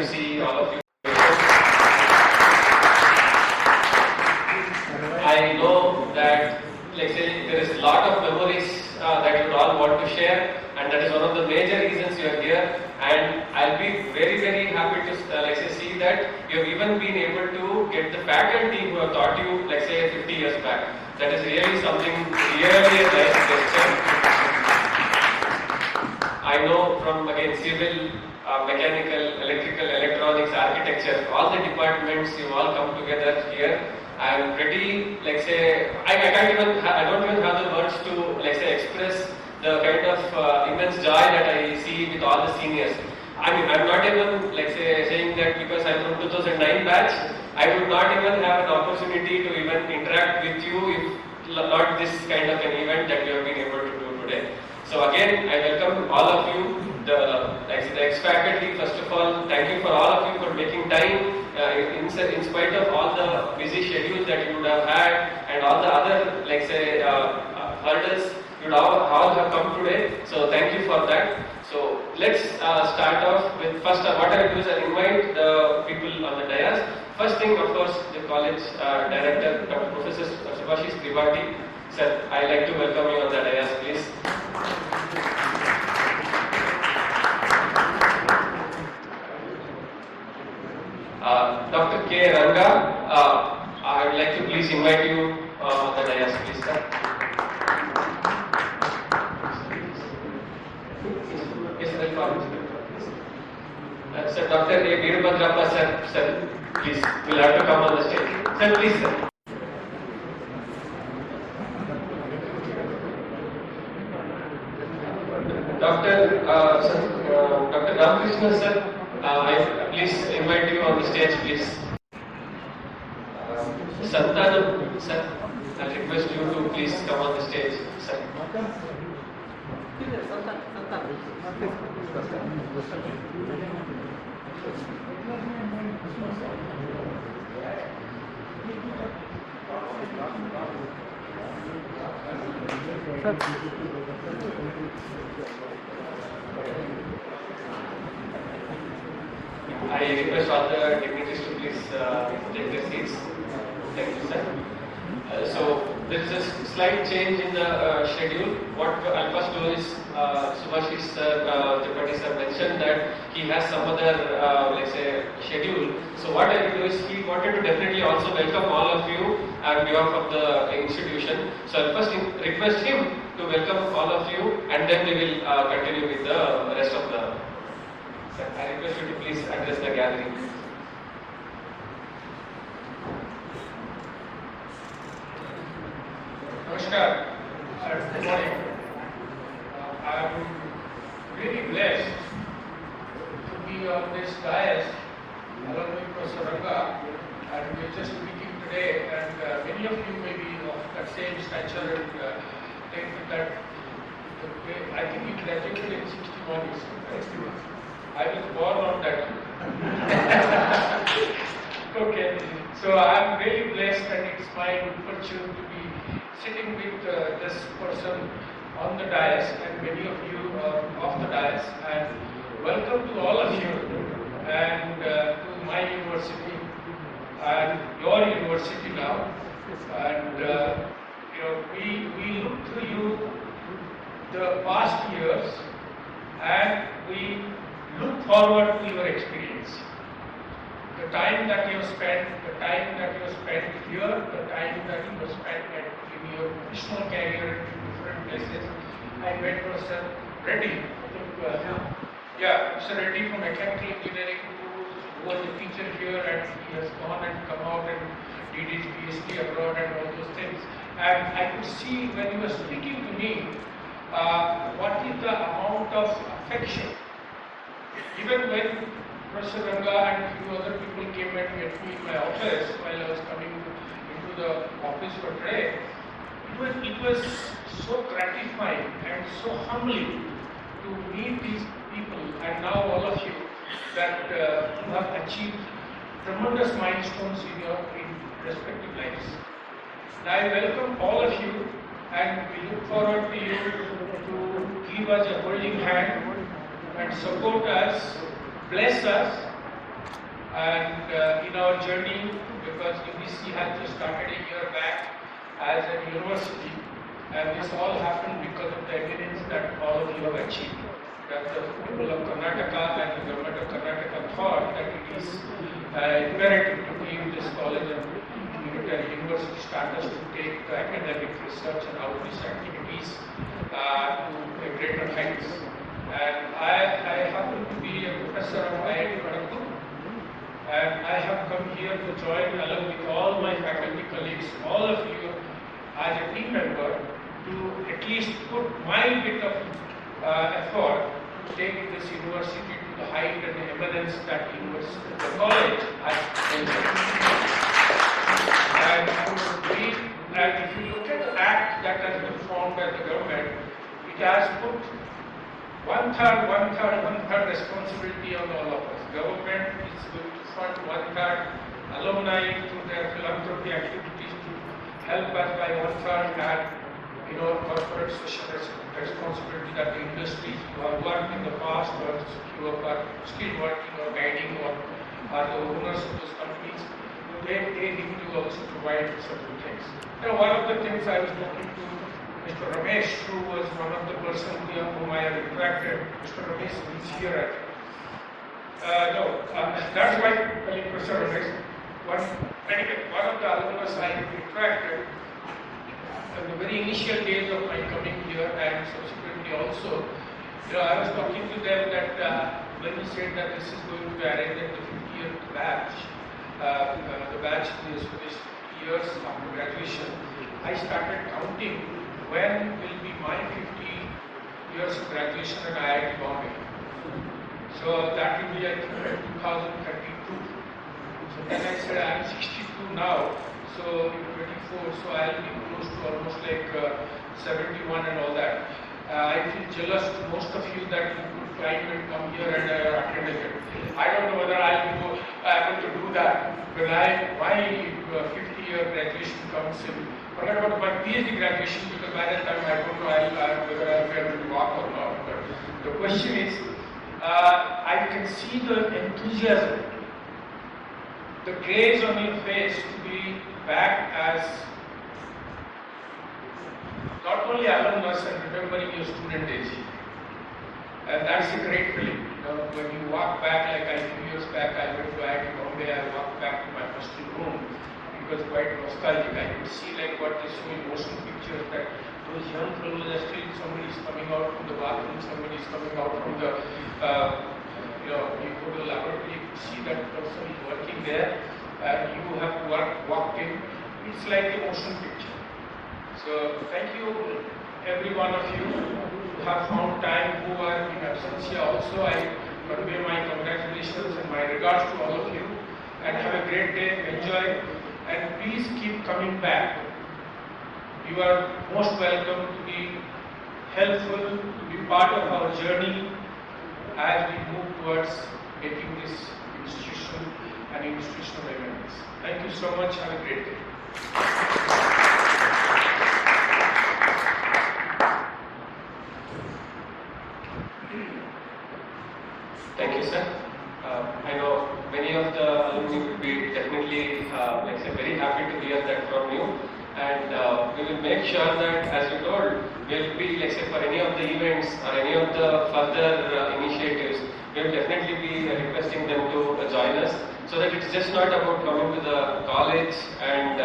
to see all of you. I know that, like say, there is a lot of memories that you all want to share, and that is one of the major reasons you are here. And I'll be very, very happy to like say see that you have even been able to get the faculty who have taught you, like say, 50 years back. That is really something really a nice gesture. I know from again civil, mechanical, electrical, electronics, architecture, all the departments you all come together here. I am pretty, like say, I don't even have the words to, like say, express the kind of immense joy that I see with all the seniors. I mean, I'm not even, like say, saying that because I'm from 2009 batch, I would not even have an opportunity to even interact with you if not this kind of an event that you have been able to do today. So again, I welcome all of you, the ex-faculty. First of all, thank you for all of you for making time in spite of all the busy schedules that you would have had and all the other, like say, hurdles you would all have come today. So thank you for that. So let's start off with first. What I will do is I invite the people on the dais. First thing, of course, the college director, Dr. Professor Subhashish Tripathi. Sir, I'd like to welcome you on the dais, please. Dr. K. Ranga, I would like to please invite you on the dais, please, sir. Sir, Dr. A. Veerubhadrappa, sir, please, will have to come on the stage. Sir, please, sir. Dr. Ramakrishna, sir, I please invite you on the stage, please. Santanam, sir, I request you to please come on the stage, sir. I request all the dignitaries to please take their seats. Thank you, sir. So there is a slight change in the schedule. What I'll first do is Subhashish sir, Tripathi sir mentioned that he has some other, let's say, schedule. So what I will do is he wanted to definitely also welcome all of you on behalf of the institution. So I'll first request him to welcome all of you, and then we will continue with the rest of the. Sir, I request you to please address the gathering. Namaskar. Good morning. I am really blessed to be on this dais along with Professor Ranga, and we are just speaking today, and many of you may be of that same stature and think that I think you graduated in 61 years. I was born on that. Okay, so I am really blessed, and it's my good fortune to be sitting with this person on the dais, and many of you are off the dais, and welcome to all of you, and to my university, and your university now, and we look through you the past years, and we look forward to your experience. The time that you spent, the time that you spent here, the time that you spent in your professional career in different places. I met Professor Reddy, Mr. Reddy from mechanical engineering, who was a teacher here, and he has gone and come out and did his PhD abroad and all those things. And I could see when he was speaking to me, what is the amount of affection. Even when Professor Ranga and a few other people came and met me in my office while I was coming into the office for today, it was so gratifying and so humbling to meet these people, and now all of you, that you have achieved tremendous milestones in your respective lives. And I welcome all of you, and we look forward to you to give us a holding hand and support us, bless us, And in our journey, because UVCE had just started a year back as a university, and this all happened because of the evidence that all of you have achieved. That the people of Karnataka and the government of Karnataka thought that it is imperative to give this college a university status to take the academic research and outreach activities to greater heights. And I happen to be a professor of IIT Kharagpur, and I have come here to join along with all my faculty colleagues, all of you, as a team member, to at least put my bit of effort to take this university to the height and the eminence that the college has enjoyed. And if you look at the act that has been formed by the government, it has put one-third responsibility on all of us. Government is going to fund one-third, alumni through their philanthropy activities to help us by one-third, and corporate social responsibility that the industries who have worked in the past or who are still working or guiding or are the owners of those companies, they need to also provide certain things. One of the things I was talking to Mr. Ramesh, who was one of the persons whom I have interacted. Mr. Ramesh is here. That's why Professor Ramesh. One of the alumnus I have interacted in the very initial days of my coming here, and subsequently also, I was talking to them that when he said that this is going to be arranged at the 50th batch, the batch is for this years after graduation, I started counting when will be my 50 years of graduation at IIT Bombay. So that will be, I think, 2032. So then I said I am 62 now, so in 24, so I will be close to almost like 71 and all that. I feel jealous to most of you that you could climb and come here and attend it. I don't know whether I will be able to do that, but my 50-year graduation comes in. Forget about my PhD graduation, because by that time I don't know whether I will be able to walk or not. But the question is, I can see the enthusiasm, the grace on your face to be back as not only alumnus and remembering your student days. And that's a great feeling. When you walk back, like a few years back, I went to IIT Bombay, I walked back to my hostel room. It was quite nostalgic. I could see like what they show in motion pictures, that those young fellows are still, somebody is coming out from the bathroom, somebody is coming out from the, you go to the laboratory, you could see that person is working there, and you have to walk in. It's like a motion picture. So thank you, every one of you who have found time, who are in absentia also. I convey my congratulations and my regards to all of you, and have a great day, enjoy, and please keep coming back. You are most welcome to be helpful, to be part of our journey as we move towards making this institution an institutional eminence. Thank you so much, have a great day. Thank you, sir. I know many of the alumni will be definitely, very happy to hear that from you. And we will make sure that, as you told, we will be, for any of the events or any of the further initiatives, we will definitely be requesting them to join us, so that it's just not about coming to the college and,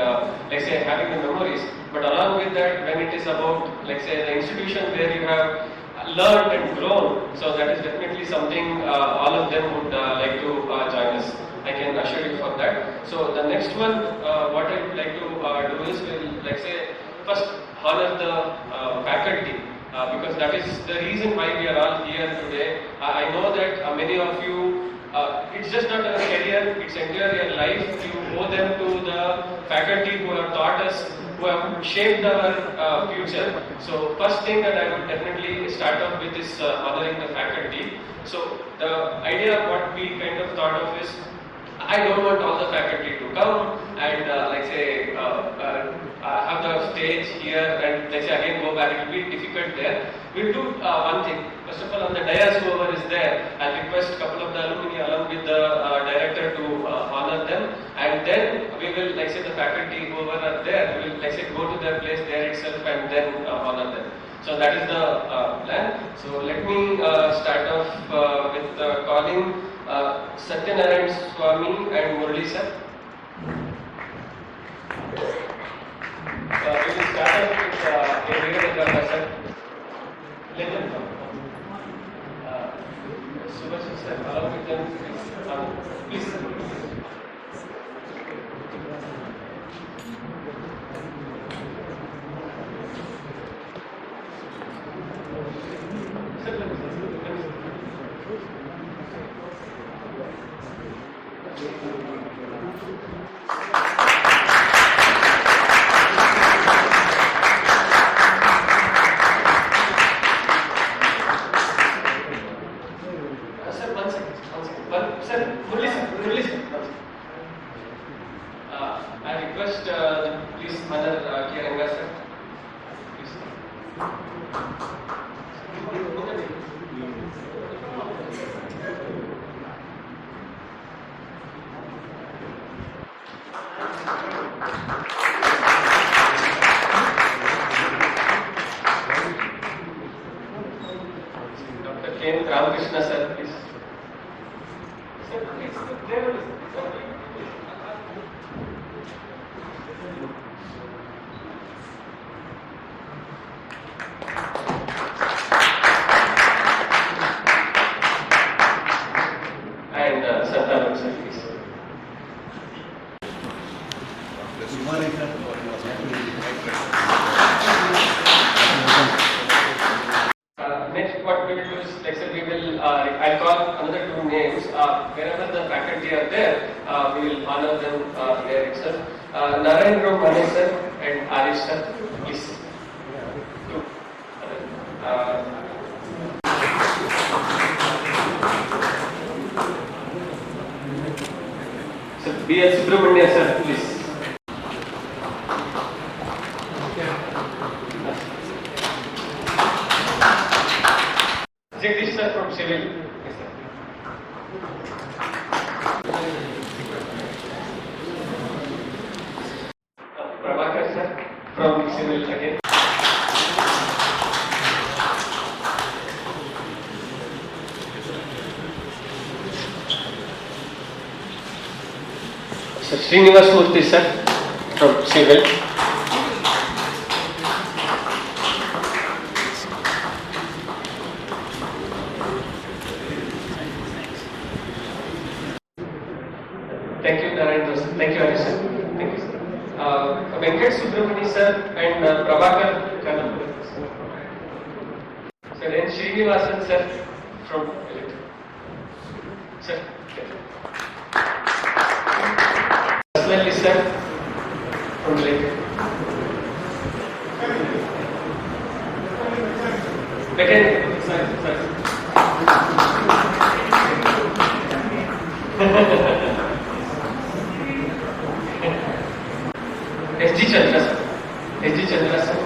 having the memories, but along with that, when it is about, the institution where you have learned and grown, so that is definitely something all of them would like to join us. I can assure you for that. So the next one, what I would like to do is, we'll first honor the faculty, because that is the reason why we are all here today. I know that many of you, it's just not a career, it's entire your life. You owe them to the faculty who have taught us, who have shaped our future. So first thing that I would definitely start off with is honoring the faculty. So the idea of what we kind of thought of is, I don't want all the faculty to come and have the stage here and again go back. It will be difficult there. We'll do one thing. First of all, on the dais, whoever is there, I'll request a couple of the alumni along with the director to will, like say, the faculty whoever are there, we will, like say, go to their place there itself and then honor them. So that is the plan. So let me start off with calling Satyanarayan Swami and Murli sir. We will start off with Veeramadharma sir. Let them come. Subhash sir, along with them, please. Please. I request please Mother Kiranga sir. Please. Dr. K. Ramakrishna sir, please. Sir, please. There is. And Santanam sir, please. Next, what we will do is, like I we will, I'll call another two names. Wherever the faculty are there, we will honor them there itself. Narendra Mane sir and Arish sir, please. Two. So, B.L. Subramania sir, please. Jagdish sir from Civil. Yes, sir. Prabhakar sir from Civil again. Sir Srinivas Murthy sir from Civil. Thank you, Narendra sir. Thank you, Harish sir. Thank you, sir. Venkat Subramani sir and Prabhakar Kanam. Sir, and Srinivasan sir from Electric. Sir. Personally, sir from Electric. Again, sir. S.G. Chandra sir. S.G. Chandra sir.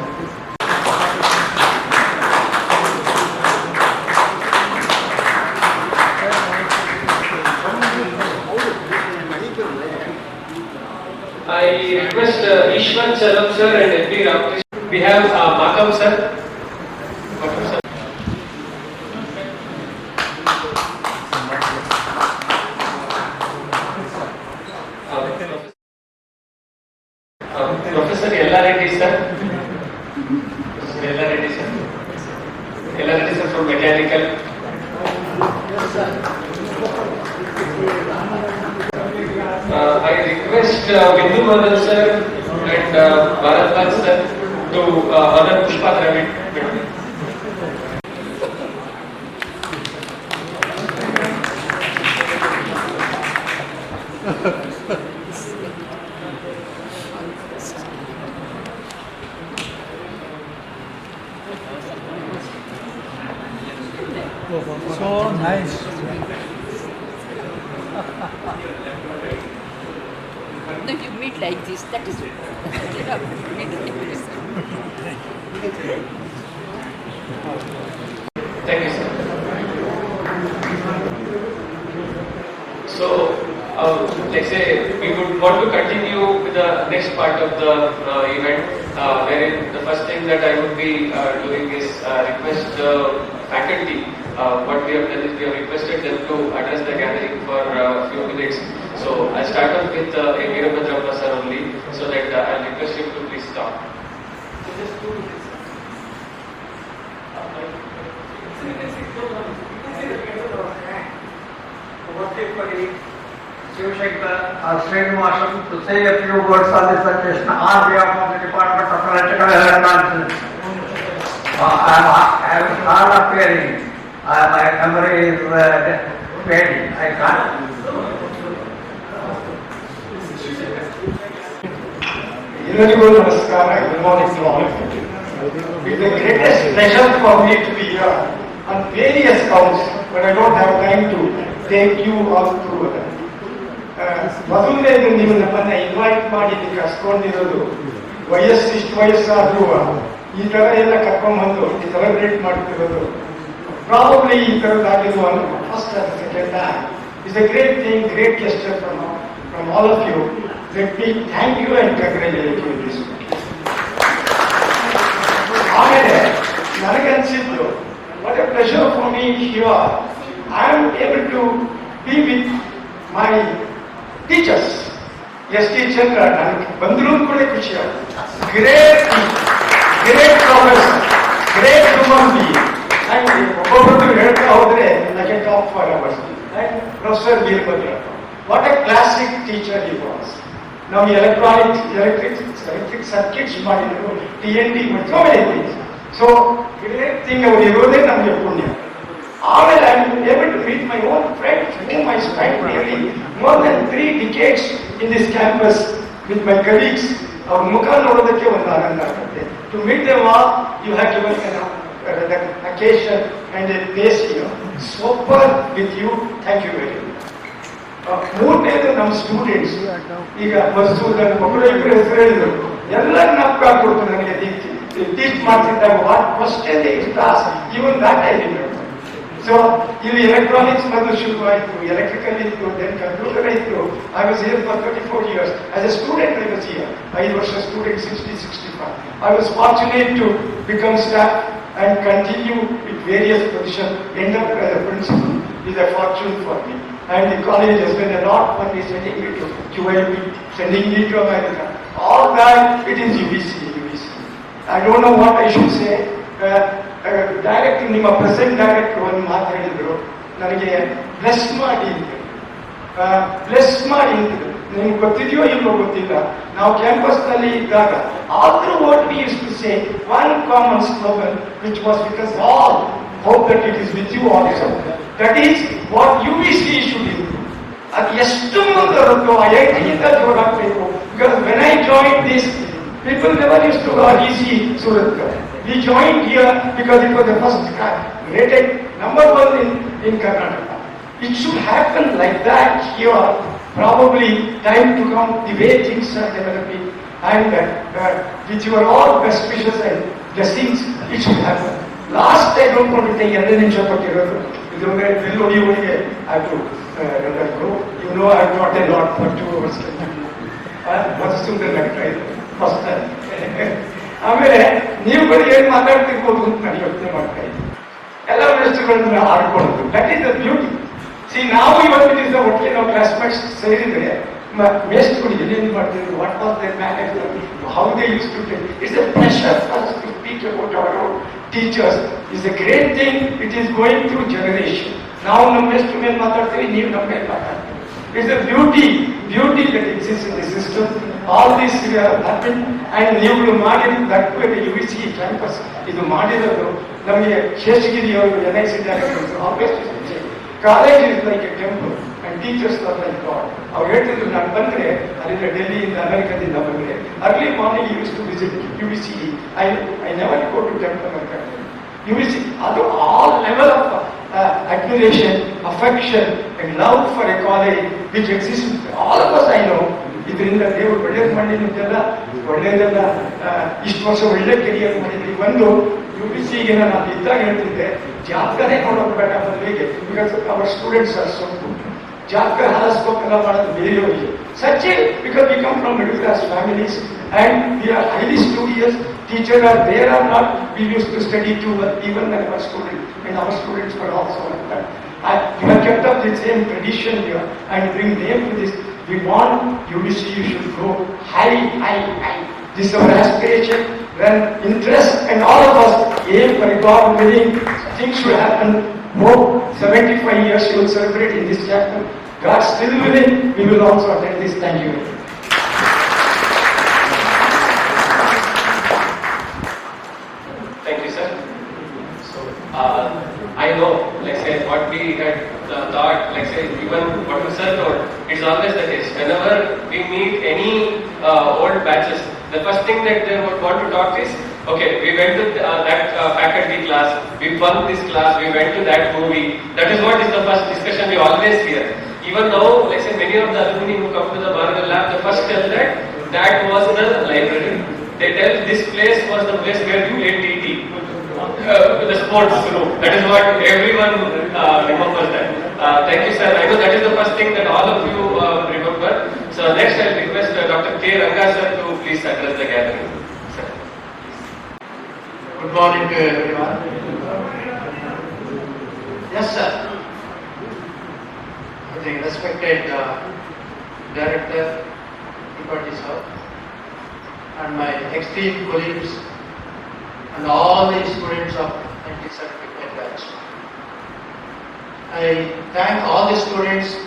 I request Ishwan Chalam sir and L.P. Ramakrishna. We have Makam sir. Makam sir. Professor Ella Reddy sir. Professor Ella Reddy sir. Ella Reddy sir from Mechanical. I request Bindu Madan sir and Bharat sir to honor Pushpa Dravid. So nice. No, you meet like this, that is it. You have to meet like this. Thank you, sir. So, like say, we would want to continue with the next part of the event, wherein the first thing that I would be doing is request the faculty. What we have done is we have requested them to address the gathering for a few minutes. So I'll start off with Veerabhadrappa sir only, so that I'll request him to please stop. So just 2 minutes. Srinivasan to say a few words on this occasion on behalf of the Department of Electrical Electronics. I am not appearing. My memory is fading. I can't. Everybody namaskar. Good morning to all of you. It's the greatest pleasure for me to be here on various counts, but I don't have time to take you all through them. ಮೊದಲನೇದು ನೀವು ನಮ್ಮನ್ನ invite ಮಾಡಿ ಕರ್ಸ್ಕೊಂಡಿರೋದು ಇಷ್ಟು ವಯಸ್ಸಾದ್ರೂ ಈ ತರ ಎಲ್ಲ ಕರ್ಕೊಂಡ್ಬಂದು celebrate ಮಾಡ್ತಿರೋದು ಪ್ರಾಬಬ್ಲಿ ಈ ತರದಾಗಿರುವ first or second time is a great thing, great gesture from all of you. Let me thank you and congratulate you this. ಆಮೇಲೆ ನನಗನ್ಸಿದ್ದು what a pleasure for me here. I am able to be with my teachers. Yes, teacher, ನನಗೆ ಬಂದರೂ ಕೂಡ ಖುಷಿ ಆಗುತ್ತೆ. Great professor, great human being. ಒಬ್ಬೊಬ್ಬರು ಹೇಳ್ತಾ ಹೋದ್ರೆ I can talk for hours. Professor Veerabhadrappa, what a classic teacher he was. ನಾವು electric circuits ಮಾಡಿದ್ರು, TNT so many things. So great thing ಅವರು ಇರೋದೇ ನಮಗೆ ಪುಣ್ಯ. ಆಮೇಲೆ I am able to meet my own friends whom I spent nearly more than 3 decades in this campus with my colleagues. ಅವ್ರ ಮುಖ ನೋಡೋದಕ್ಕೆ ಒಂದು ಆನಂದ ಆಗುತ್ತೆ. To meet them all, you have given an occasion and a place here. Super with you. Thank you very much. ಮೂರನೇದು ನಮ್ಮ students. ಈಗ ಮಸೂದ್ ಒಬ್ಬರು ಇಬ್ಬರು ಹೆಸರು ಹೇಳಿದ್ರು, ಎಲ್ಲರ ನಪ್ಪ ಕೊಡ್ತು ನನಗೆ ಟೀಚ್ ಮಾಡ್ತಿದ್ದಾಗ what question they class, even that I remember. So ಇಲ್ಲಿ ಎಲೆಕ್ಟ್ರಾನಿಕ್ಸ್ ಮೊದಲು ಶುರುವಾಯಿತು, ಎಲೆಕ್ಟ್ರಿಕಲ್ ಇತ್ತು, ದೆನ್ ಕಂಪ್ಯೂಟರ್ ಇತ್ತು. I was here for 34 years. As a student I was here. 5 ವರ್ಷ student, 60-65. I was fortunate to become staff and continue with various positions. End up as a principal is a fortune for me. And the college has done a lot for me, sending me to QIP, sending me to America. All that, it is UVCE. I don't know what I should say. Direct ನಿಮ್ಮ present director ಒಂದು ಮಾತು ಹೇಳಿದ್ರು, ನನಗೆ bless ಮಾಡಿ ಅಂತ. ನಿಮ್ಗೆ ಗೊತ್ತಿದೆಯೋ ಇಲ್ಲೋ ಗೊತ್ತಿಲ್ಲ, ನಾವು ಕ್ಯಾಂಪಸ್ ನಲ್ಲಿ ಇದ್ದಾಗ ಆದ್ರೂ what we use to say one common slogan which was because all hope that it is with you also. That is what UVCE should do. ಅದು ಎಷ್ಟು ಮುಂದೆ ಬರುತ್ತೋ IIT-ಯಿಂದ ಜೋರಾಗಬೇಕು. Because when I join this, people never used to go easy Surat. We joined here because it was the first rated number 1 in Karnataka. It should happen like that here. Probably time to come, the way things are developing, and with your all best wishes and blessings, it should happen. Last I don't want to take 2 ನಿಮಿಷ ಕೊಟ್ಟಿರೋದು. ಇದು ಬೆಲ್ಲೊಡಿಯುವವರಿಗೆ I have to go. You know I have taught a lot for 2 hours. Madhusudan first time. ಆಮೇಲೆ ನೀವುಗಳು ಏನ್ ಮಾತಾಡ್ತಿರ್ಬೋದು ಅಂತ ನಾನು ಯೋಚನೆ ಮಾಡ್ತಾ ಇದ್ದೀನಿ. ಎಲ್ಲ ವೆಸ್ಟ್ಗಳನ್ನ ಆಡ್ಕೊಳ್ಳೋದು, that is the beauty. See ನಾವು ಇವತ್ತಿನ ದಿವಸ ಒಟ್ಟಿಗೆ ನಾವು ಕ್ಲಾಸ್ಮೇಟ್ಸ್ ಸೇರಿದ್ರೆ ವೇಸ್ಟ್ಗಳು ಏನೇನು ಮಾಡ್ತಿದ್ರು, what was their manager, how they use to take. It's a pressure for to speak about our own teachers. It's a great thing. It is going through generation. ನಾವು ನಮ್ಮ ವೆಸ್ಟ್ ಮೇಲೆ ಮಾತಾಡ್ತೀವಿ, ನೀವು ನಮ್ಮ ಮೇಲೆ ಮಾತಾಡ್ತೀವಿ. It's a beauty that exists in the system. All this we have happened, and ನೀವು ಮಾಡಿದ that way the UVCE campus ಇದು ಮಾಡಿರೋದು ನಮಗೆ ಶೇಷಗಿರಿ ಅವರು NIC director always college is like a temple and teachers are like god. ಅವ್ರು ಹೇಳ್ತಿದ್ರು, ನಾನು ಬಂದ್ರೆ ಅಲ್ಲಿಂದ ಡೆಲ್ಲಿಯಿಂದ ಅಮೆರಿಕದಿಂದ ಬಂದ್ರೆ early morning use to visit UVCE. I never go to temple or temple. UVCE ಅದು all level of admiration, affection and love for a college which exists with all of us. I know ಇದರಿಂದ ದೇವರು ಒಳ್ಳೇದು ಮಾಡಿದ್ದೆಲ್ಲ ಒಳ್ಳೇದೆಲ್ಲ. ಇಷ್ಟು ವರ್ಷ ಒಳ್ಳೆ career ಮಾಡಿದ್ರಿ. ಒಂದು UVCEಗೆ ನಾನು ಇದ್ದಾಗ ಹೇಳ್ತಿದ್ದೆ, ಜಾತಕನೇ ನೋಡೋದು ಬೇಡ ಮದುವೆಗೆ, because our students R so good. Jakar has spoken about the very early. Such a, because we come from middle class families and we are highly studious, teachers are there or not, we used to study too, even when I was student, and our students were also like that. We have kept up the same tradition here and bring name to this. We want UVCE should go high, high, high. This is our aspiration. When interest and all of us aim for God willing, things should happen. More 75 years you will celebrate in this chapter. God still willing, we will also attend this. Thank you. Thank you, sir. So, I know, like say, what we had thought, like say, even what you sir told, it's always the case. Whenever we meet any old batches, the first thing that they would want to talk is, okay, we went to that faculty class, we bunked this class, we went to that movie. That is what is the first discussion we always hear. Even now, like say, many of the alumni who come to the Bharat lab, the first tell that that was the library. They tell this place was the place where you ate TT. The sports room. That is what everyone remembers that. Thank you, sir. I know that is the first thing that all of you remember. So next I will request Dr. K. Ranga sir to please address the gathering. Sir. Good morning to everyone. Yes, sir. I think respected Director, Department sir, and my esteemed colleagues, and all the students of 1975 batch. I thank all the students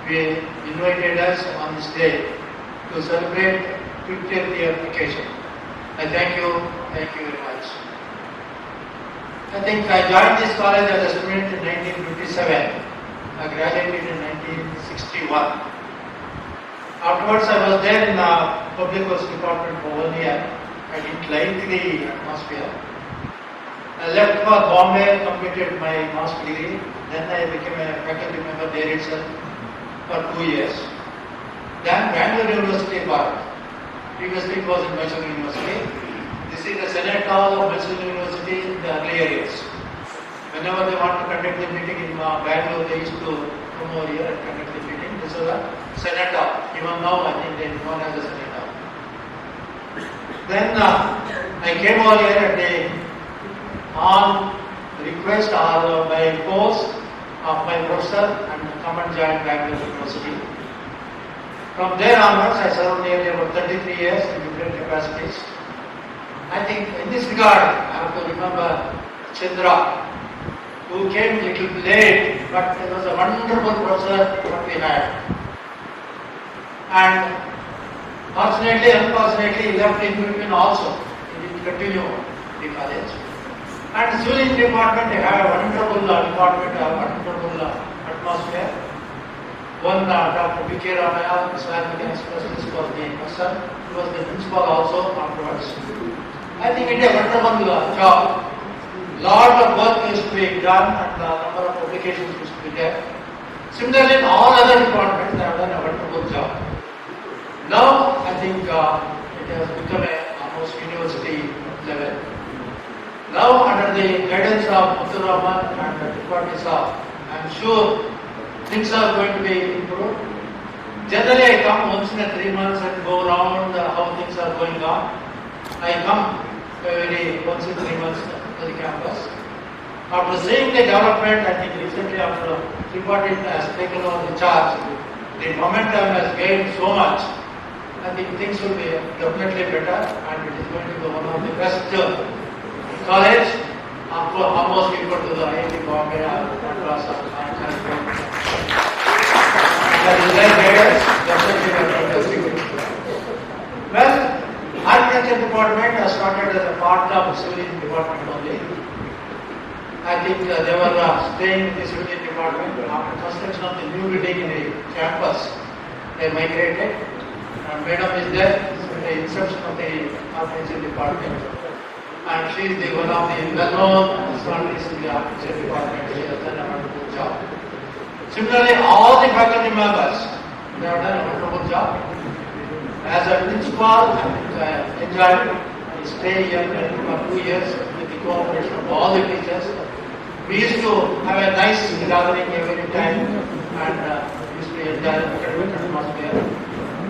who invited us on this day to celebrate 50th year occasion. I thank you very much. I think I joined this college as a student in 1957. I graduated in 1961. Afterwards, I was there in the Public Works Department for 1 year. I didn't like the atmosphere. I left for Bombay, completed my master's degree. Then I became a faculty member there itself for 2 years. Then Bangalore University Park. Previously it was in Mysore University. This is the Senate Hall of Mysore University in the earlier years. Whenever they want to conduct the meeting in Bangalore, they used to come over here and conduct the meeting. This is the Senate Hall. Even now, I think they are known as the Senate Hall. Then I came over here on request or by force of my professor and come and join Bangalore University. From there onwards, I served nearly about 33 years in different capacities. I think in this regard, I have to remember Chandra, who came a little late, but he was a wonderful professor what we had. And fortunately, unfortunately, he left in between also. He didn't continue the college. And the civil engineering department, they have a wonderful department, a wonderful atmosphere. One Dr. B.K. Ramaya, soil mechanics specialist, was the person. He was the principal also afterwards. I think it is a wonderful job. Lot of work used to be done and the number of publications used to be there. Similarly, in all other departments, they have done a wonderful job. Now, I think it has become almost university level. Now, under the guidance of Muthuraman and the department staff, I am sure things are going to be improved. Generally, I come once in 3 months and go around how things are going on. I come once in 3 months to the campus. After seeing the development, I think recently after Tripartite has taken over the charge, the momentum has gained so much. I think things will be definitely better and it is going to be one of the best college, almost equal to the IIT Bombay or Madras or California. That is like guidance, definitely fantastic. Well, architecture department has started as a part of the civil engineering department only. I think they were staying in the civil engineering department. After construction of the new building in the campus, they migrated. And Madam is there at the inception of the architecture department. And she is the one of the well-known personalities in the architecture department. She has done a wonderful job. Similarly, all the faculty members, they have done a wonderful job. As a principal, I enjoyed my stay here for 2 years with the cooperation of all the teachers. We used to have a nice gathering every time and we the entire academic atmosphere.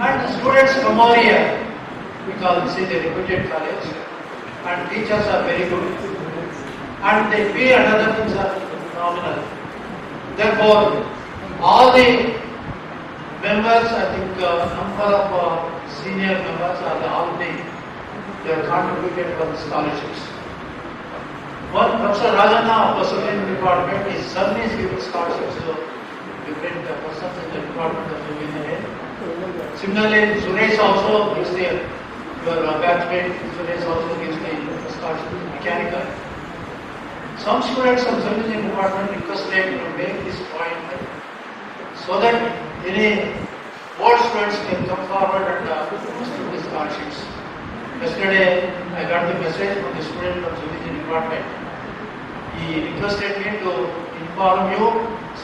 And the students come over here because this is a reputed college and teachers are very good and the fee and other things are phenomenal. Therefore, all the members, I think number of senior members are already they have contributed for the scholarships. One Professor Rajanna of the Civil Department is certainly giving scholarships to different persons in the Department of Civil Engineering. Similarly, Suresh also gives the your batchmate. Suresh also gives the scholarship to mechanical. Some students of Civil Engineering Department requested to make this point so that any old students can come forward and receive the scholarships. Yesterday, I got the message from the student of Jubilee department. He requested me to inform you.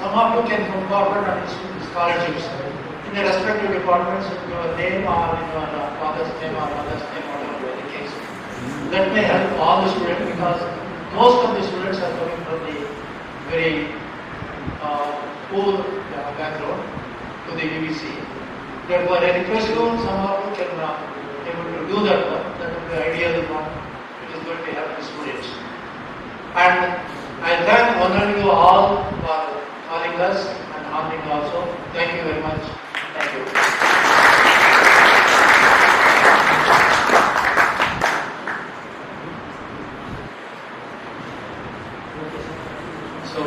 Some of you can come forward and receive the scholarships in the respective departments in your name or in your father's name or mother's name, whatever the case. That may help all the students because most of the students are coming from the very poor background to the UVCE. Therefore, I request you, some of you can able to do that work. That will be ideal one. It is going to help the students. And I thank one and you all for calling us and honoring also. Thank you very much. Thank you. So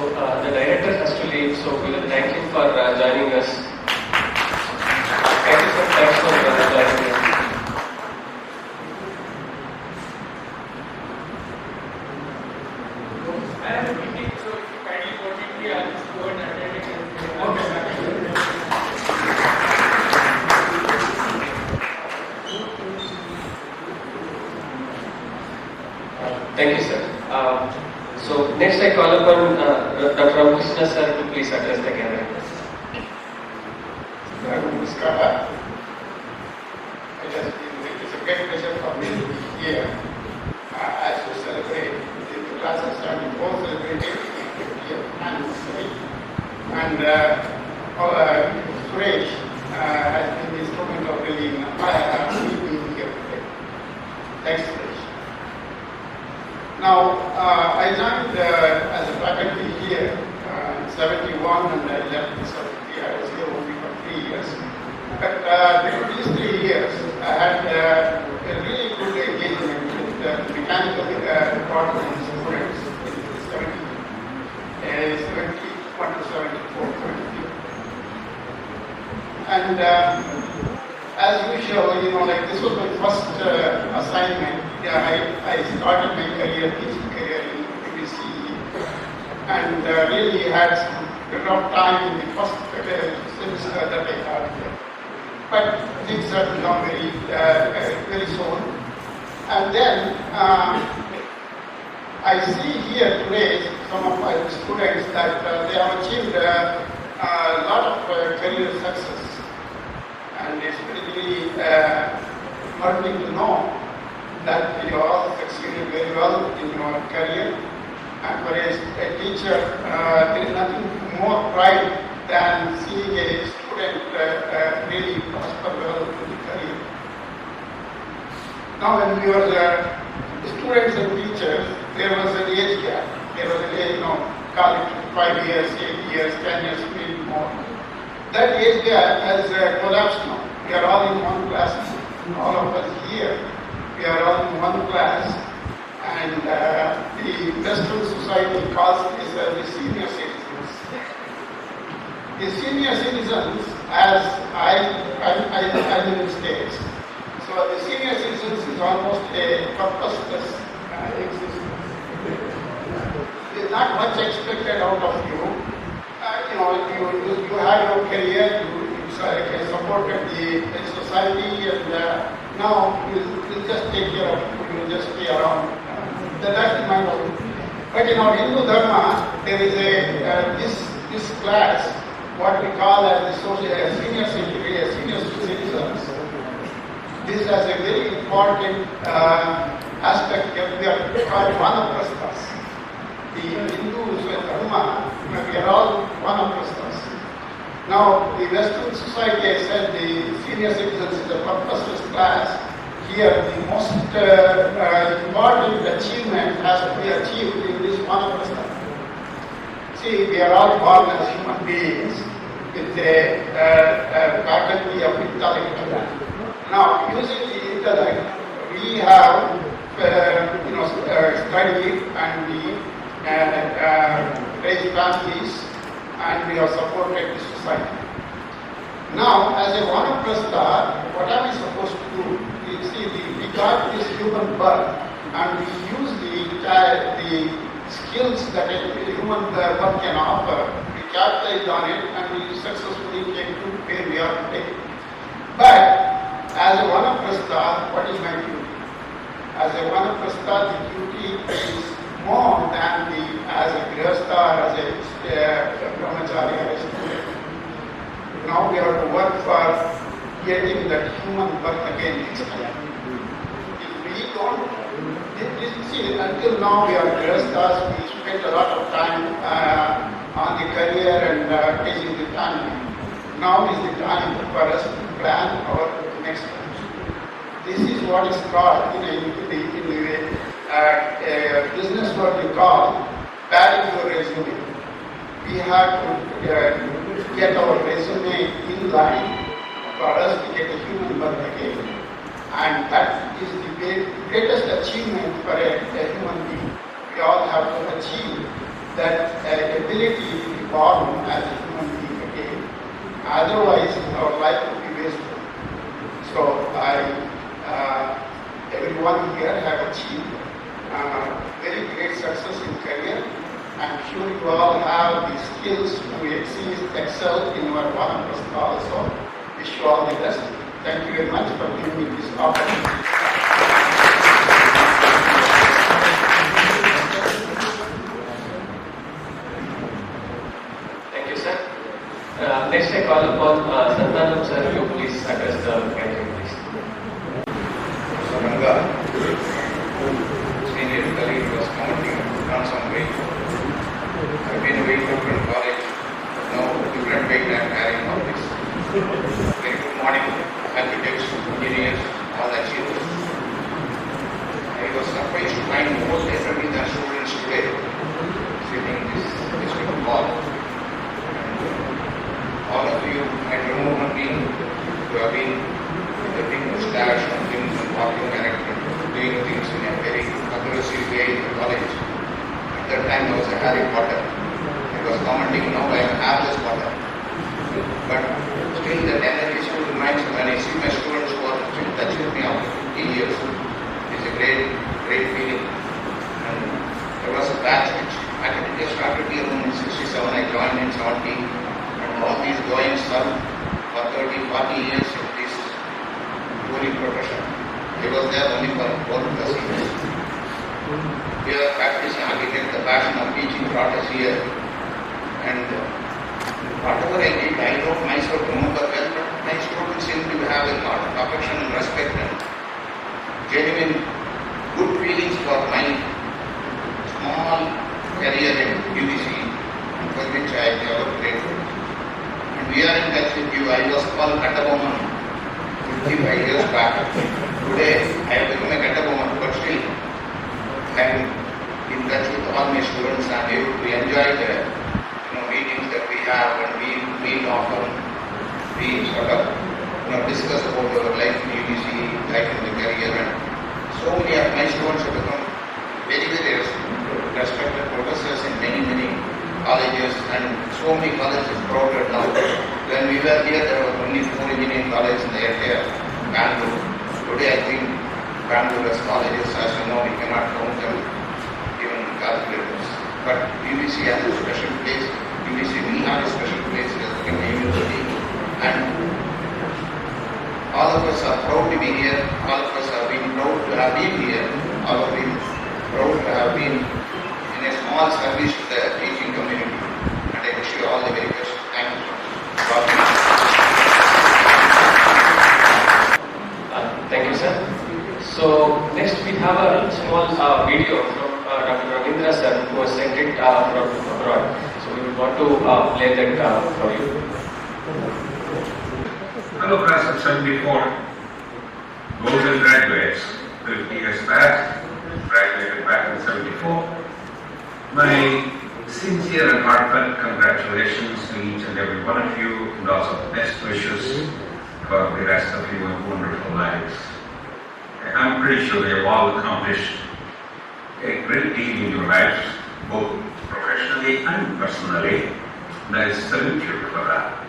the director has to leave, so we will thank him for joining us. Thank you so much for joining us. I have a meeting, so if you kindly permit me, I'll just go and attend it. Thank you, sir. So next I call upon Dr. Ramakrishna sir to please address the gathering. Namaskar. It is a great pleasure for me to be here as we celebrate the class of 74 celebrating the 50th anniversary. And Suresh has been the instrument of really me being here today. Thanks, Suresh. Now, I joined as a faculty here in 71 and I left in 73. I was here only for 3 years. But during these 3 years, I had a really good engagement with the mechanical department students in 71 to 74. And as usual, like this was my first assignment. I started my teaching career in UVCE and really had some rough time in the first semester that I had here. But things settled down very soon. And then I see here today some of my students that they have achieved a lot of career success. And it's really heartening to know that you all succeeded very well in your career. And for a teacher, there is nothing more pride than seeing a student really prosper well in the career. Now, when we were students and teachers, there was an age gap. There was an age, call it 5 years, 8 years, 10 years, maybe more. That age gap has collapsed now. We are all in one class. All of us here, we are all in one class. And the Western society calls this the senior citizens. The senior citizens, as I live in States, so the senior citizens is almost a purposeless existence. There's not much expected out of you. You have your career, you supported the society, and now you'll just take care of it, you'll just stay around. That's my point. But in our Hindu Dharma, there is this class, what we call as the senior citizens. This is a very important aspect. We are called vanaprasthas. The Hindus and Dharma, we are all vanaprasthas. Now, the Western society, I said, the senior citizens is a purposeless class. Here, the most important achievement has to be achieved in this Vanaprastha. See, we are all born as human beings with a faculty of intellect. Now, using the intellect, we have studied and we raised families and we have supported the society. Now, as a Vanaprastha, what are we supposed to do? You see, we got this human birth and we use the skills that a human birth can offer. We capitalized on it and we successfully came to where we are today. But as a Vanaprastha, what is my duty? As a Vanaprastha, the duty is more than as a Grihastha, as a Brahmachari, or a student. Now we have to work for getting that human birth again next time. If we don't, see, until now we are Grihasthas, we spent a lot of time on the career and raising the family. Now is the time for us to plan our next time. This is what is called in a business what we call padding your resume. We have to get our resume in line for us to get a human birth again. And that is the greatest achievement for a human being. We all have to achieve that ability to be born as a human being again. Otherwise, our life will be wasteful. So everyone here have achieved very great success in career. I'm sure you all have the skills to excel in your Vanaprastha also. Wish you all the best. Thank you very much for giving me this opportunity. Thank you, sir. Next, I call upon Santanam sir to please address the gathering, please. Ranga, senior colleague, was commenting on some weight. I've been a weightlifter in college, now different weight I'm carrying all this. Very good morning, architects, engineers, all achievers. I was surprised to find more SME than students today sitting in this hall. All of you might remember me who have been with a big mustache and things and walking character, doing things in a very aggressive way in the college. At that time I was a Harry Potter. I was commenting, now I am hairless Potter. But still the tendency still reminds me when I see my students who are still touching me after 50 years. It's a great feeling. And there was a batch which academically started here in 67, I joined in 70. All these goings served for 30, 40 years in this holy profession. He was there only for 4 plus years. We are practicing architect, the passion of teaching brought us here. And whatever I did, I don't myself remember well, but my students seem to have a lot of affection and respect and genuine good feelings for my small career in UVCE, for which I am ever grateful. We are in touch with you. I was called Kattaboman 55 years back. Today, I have become a Kattaboman, but still, I am in touch with all my students and able to enjoy the meetings that we have and we meet often. We sort of discuss about our life in UVCE, life in the career, and so many of my students have become very respected professors in many colleges, and so many colleges crowded now. When we were here, there were only 4 engineering colleges in the area, Bangalore. Today, I think Bangalore has colleges, as you know, we cannot count them, even calculators. But UVC has a special place. UVC will have a special place as a university. And all of us are proud to be here. All of us have been proud to have been here. All of us proud to have been in a small service to the teaching community. And I wish you all the very best. Thank you. Thank you, sir. So next we have a small video from Dr. Ravindra sir, who was sent it from abroad. So we would want to play that for you. Fellow class of 74, golden graduates, 50 years back, graduated back in 74. My sincere and heartfelt congratulations to each and every one of you, and also best wishes for the rest of your wonderful lives. I'm pretty sure you have all accomplished a great deal in your lives, both professionally and personally, and I salute you for that.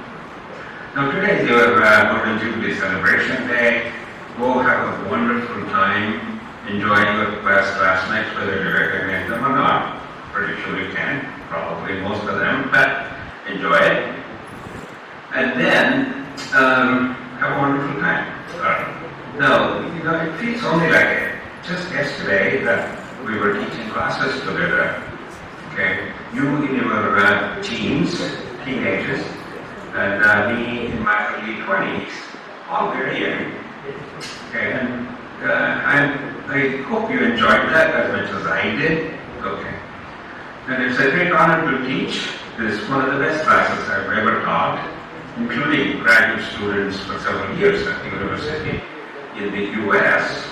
Now today is your Golden Jubilee celebration day. Go have a wonderful time, enjoy your best last nights, whether you recognize them or not. Pretty sure you can, probably most of them, but enjoy it. And then have a wonderful time. Now, it feels only like just yesterday that we were teaching classes together. Okay, you in your teens, teenagers, and me in my early 20s, all very young. Okay, and I hope you enjoyed that as much as I did. Okay, and it's a great honor to teach. This is one of the best classes I've ever taught, including graduate students for several years at the university in the U.S.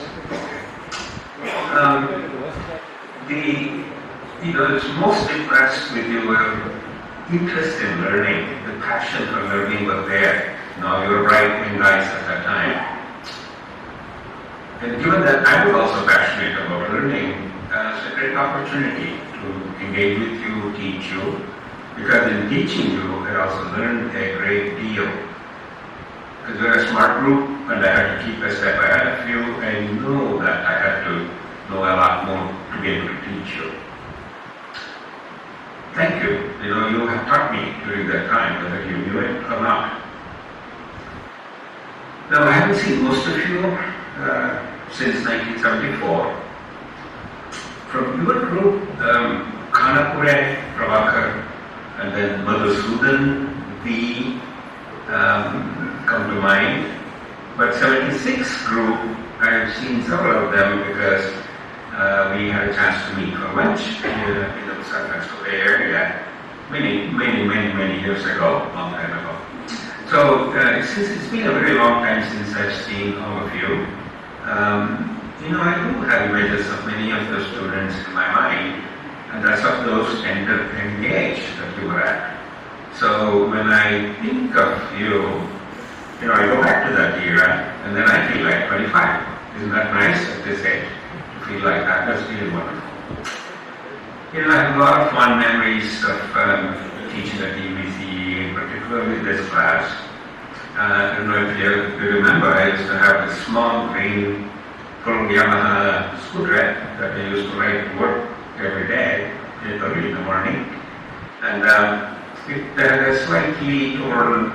I was most impressed with your interest in learning. The passion for learning was there. Now you were bright and nice at that time. And given that I was also passionate about learning, it's a great opportunity to engage with you, teach you, because in teaching you, I also learned a great deal. Because we're a smart group, and I had to keep a step ahead of you, I know that I had to know a lot more to be able to teach you. Thank you. You have taught me during that time, whether you knew it or not. Now, I haven't seen most of you since 1974. From your group, Kanapure, Prabhakar, and then Madhusudan, V come to mind. But 76 group, I have seen several of them because we had a chance to meet for lunch in the San Francisco Bay Area many years ago, long time ago. So since it's been a very long time since I've seen all of you, I do have images of many of the students in my mind, and that's of those tender engaged that you were at. So when I think of you, I go back to that era, and then I feel like 25. Isn't that nice at this age? To feel like that, that's really wonderful. I have a lot of fond memories of teaching at UVCE, particularly this class. I don't know if you remember, I used to have this small green full Yamaha scooter that I used to ride to work every day, early in the morning. And it had a slightly torn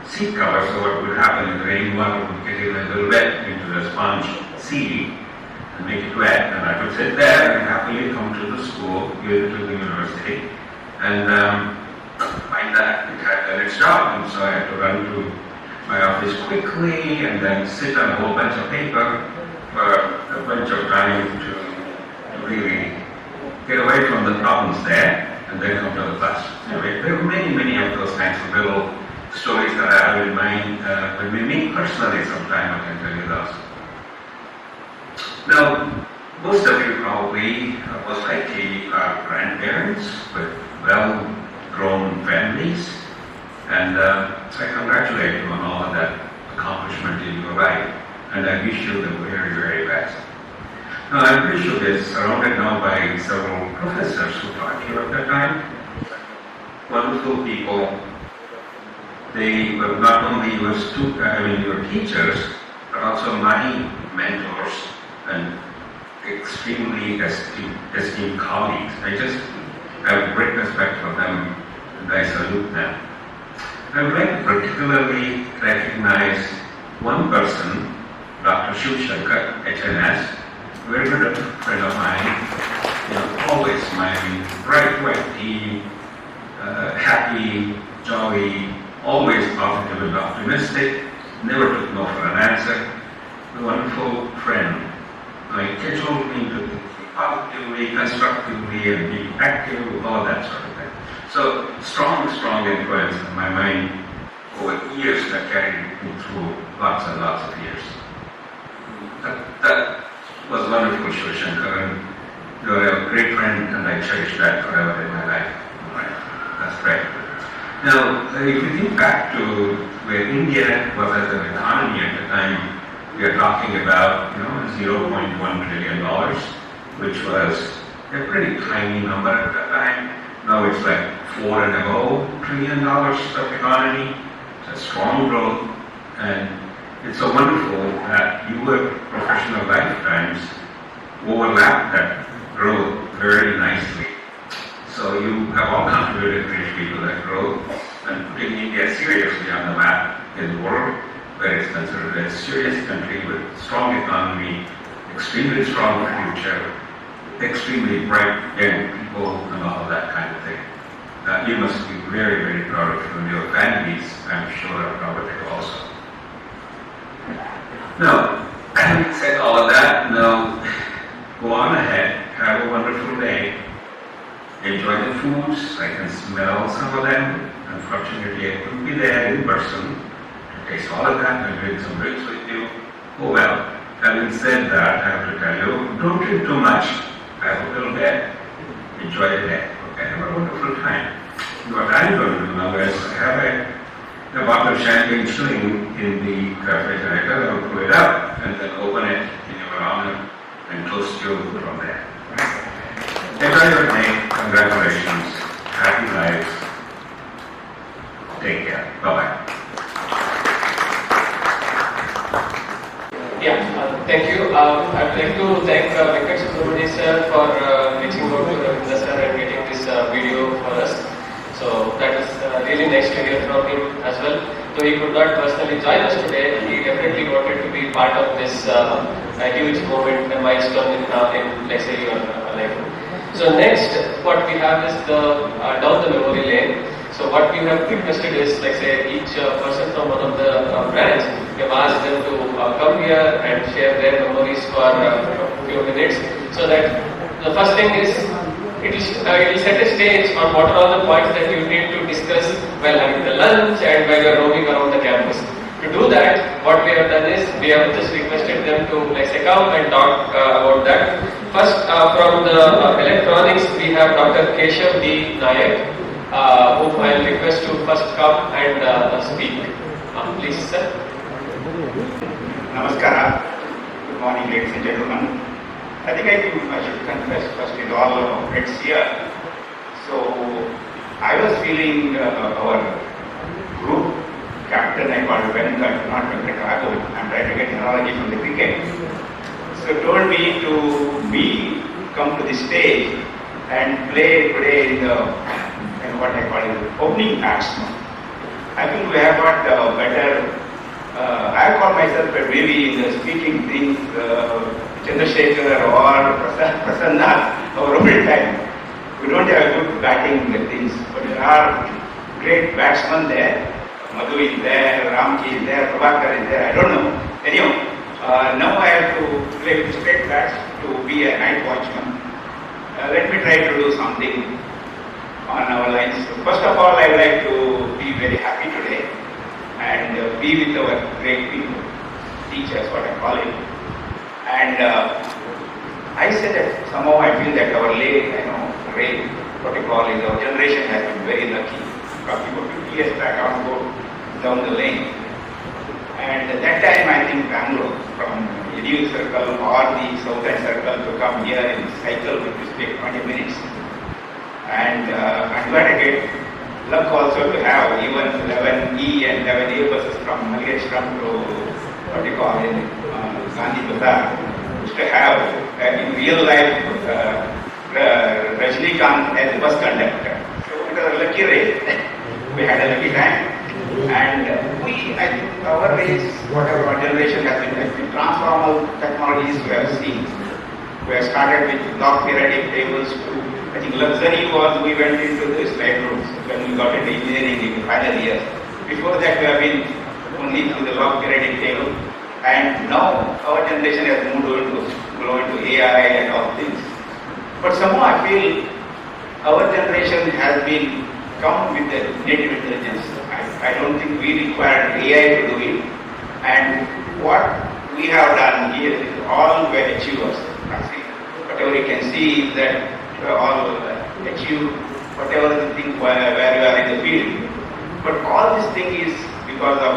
seat cover, so what would happen is the rainwater would get in a little wet into the sponge seat and make it wet, and I would sit there and happily come to the school, to the university, and find that it had done its job, and so I had to run to my office quickly and then sit on a whole bunch of paper for a bunch of time to really get away from the problems there and then come to the class. Anyway, there were many of those kinds of little stories that I have in mind. When we meet personally sometime, I can tell you those. Now, most of you probably, most likely, are grandparents with well-grown families, and so I congratulate you on all of that accomplishment in your life, and I wish you the very, very best. Now, I'm pretty sure they're surrounded now by several professors who taught you at that time. Wonderful people. They were not only your teachers, but also my mentors and extremely esteemed colleagues. I just have great respect for them, and I salute them. I would like to particularly recognize one person, Dr. Shiv Shankar, HNS, a very good friend of mine, always smiling, bright white tea, happy, jolly, always positive and optimistic, never took no for an answer, a wonderful friend. Cajoled me to think positively, constructively, and be active, all that sort of thing. So strong influence in my mind over years that carried through lots and lots of years. That was wonderful, Shiv Shankar, and you're a great friend, and I cherish that forever in my life. Right. That's great. Now, if you think back to where India was as an economy at the time, we are talking about, $0.1 trillion, which was a pretty tiny number at that time. Now it's like $4.5 trillion of economy. It's a strong growth, and it's so wonderful that your professional lifetimes overlap that growth very nicely. So you have all contributed greatly to that growth and putting India seriously on the map in the world, where it's considered a serious country with strong economy, extremely strong future, extremely bright young people, and all of that kind of thing. You must be very, very proud of you and your families, I'm sure, are proud of you also. Now, having said all of that, now go on ahead, have a wonderful day, enjoy the foods. I can smell some of them. Unfortunately, I couldn't be there in person to taste all of that and drink some drinks with you. Oh well, having said that, I have to tell you, don't drink too much. Have a little bit. Enjoy the day. Okay, have a wonderful time. What I'm going to do now is have a bottle of champagne chilling in the refrigerator. I'll pull it up and then open it in your honor and toast you from there. Right? Enjoy your day. Congratulations. Happy lives. Take care. Bye-bye. Thank you. I'd like to thank Venkat Subramanian sir for reaching out to Ravindra sir and getting this video for us. So that is really nice to hear from him as well. Though he could not personally join us today, he definitely wanted to be part of this huge moment and milestone in let's say, your life. So next, what we have is the down the memory lane. So what we have requested is, like say, each person from one of the branch, we have asked them to come here and share their memories for a few minutes. So that the first thing is, it will set a stage on what are all the points that you need to discuss while having the lunch and while you are roaming around the campus. To do that, what we have done is, we have just requested them to, like say, come and talk about that. First, from the electronics, we have Dr. Keshav D. Nayak, whom I will request to first come and speak. Please, sir. Namaskara. Good morning, ladies and gentlemen. I think I should confess first with all friends here. So, I was feeling our group captain, I called Venkat, not Venkat Raghav. I'm trying to get analogy from the cricket. So, told me to come to the stage and play today in what I call the opening batsman. I think we have got better. I call myself maybe in the speaking things, Chandrasekhar or Prasanna, our old time. We don't have good batting things, but there are great batsmen there. Madhu is there, Ramji is there, Prabhakar is there, I don't know. Anyhow, now I have to play with straight bats to be a night watchman. Let me try to do something on our lines. First of all, I would like to be very happy today and be with our great people, teachers, what I call it. And I said that somehow I feel that our rain protocol is our generation has been very lucky. Talking about 50 years back, I want to go down the lane. And at that time, I think Bangalore, from Jubilee circle or the southern circle to come here in cycle, which will take 20 minutes. And I'm glad I get luck also to have even 11E and 11A buses from Maleshwaram to what you call in Gandhi Bazaar, to have in real life Rajnikant as a bus conductor. So it was a lucky race. We had a lucky time. And I think our race, whatever our generation has been transformational technologies we have seen. We have started with log periodic tables to, I think luxury was we went into the slide rooms when we got into engineering in the final years. Before that we have been only through the log periodic table. And now our generation has moved into AI and all things. But somehow I feel our generation has been come with the native intelligence. I don't think we require AI to do it. And what we have done here is all were achievers. Whatever you can see is that all achieve whatever the thing where you are in the field. But all this thing is because of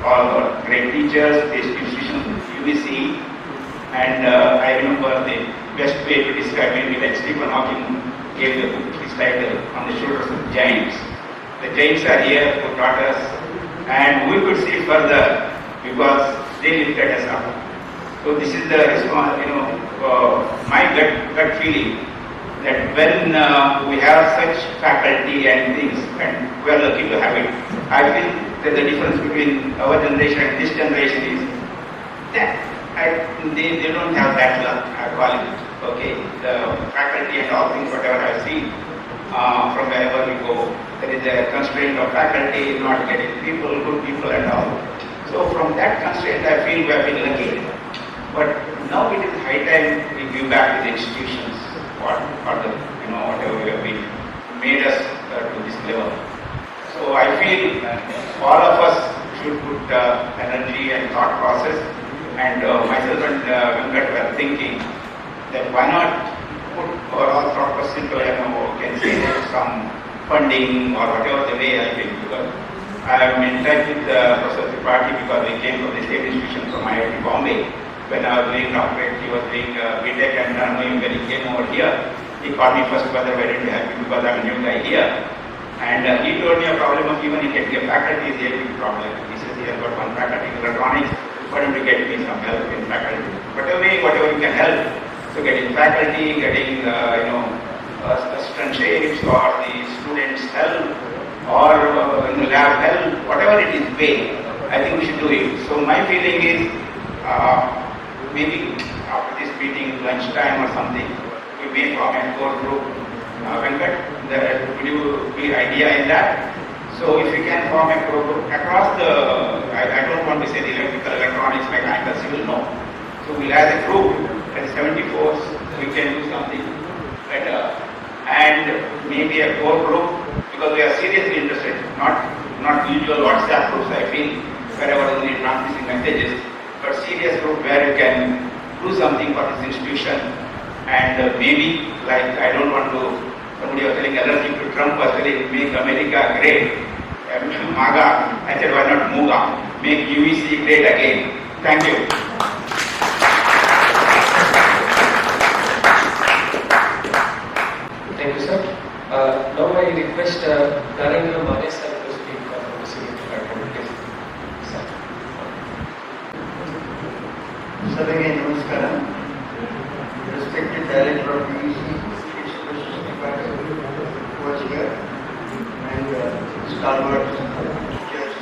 all our great teachers, this institution, UVCE, and I remember the best way to describe it, like Stephen Hawking gave the book, his title, On the Shoulders of Giants. The giants are here who taught us, and we could see further because they lifted us up. So this is the response, my gut feeling that when we have such faculty and things, and we are lucky to have it, I feel that the difference between our generation and this generation is that they don't have that luck, I call it. Okay, the faculty and all things, whatever I've seen from wherever we go, there is a constraint of faculty, not getting people, good people and all. So from that constraint, I feel we have been lucky. But now it is high time we give back to the institutions whatever we have been made us to this level. So I feel all of us should put energy and thought process, and myself and Venkat were thinking that why not put our all thought process into can say some funding or whatever the way I think, because I am in touch with Professor Tripathi because we came from the same institution from IIT Bombay. When I was doing doctorate, he was doing BTech, and when he came over here, he called me first, whether I didn't help him because I'm a new guy here. And he told me a problem of even he can get faculty is a big problem. He says he has got one faculty in electronics, for him to get me some help in faculty. Whatever you can help. So getting faculty, getting assistant shapes or the students' help or lab help, whatever it is way, I think we should do it. So my feeling is maybe after this meeting, lunchtime or something, we may form a core group. Venkat, would you be idea in that? So if we can form a core group across the, I don't want to say the electrical, electronics, mechanical, civil, no. So we'll have a group at 74, we can do something better. And maybe a core group, because we are seriously interested, not usual WhatsApp groups, I feel, wherever only transmitting messages, but serious group where you can do something for this institution. And maybe, like, I don't want to, somebody was telling allergic to Trump was telling, make America great, MAGA, I said, why not MUGA, make UVCE great again. Thank you. Thank you, sir. Now I request Narendra Mane sir to speak from the civil department. Please. Sir. Sabage namaskaram. Respected Director of UVCE, who was here, and stalwart teachers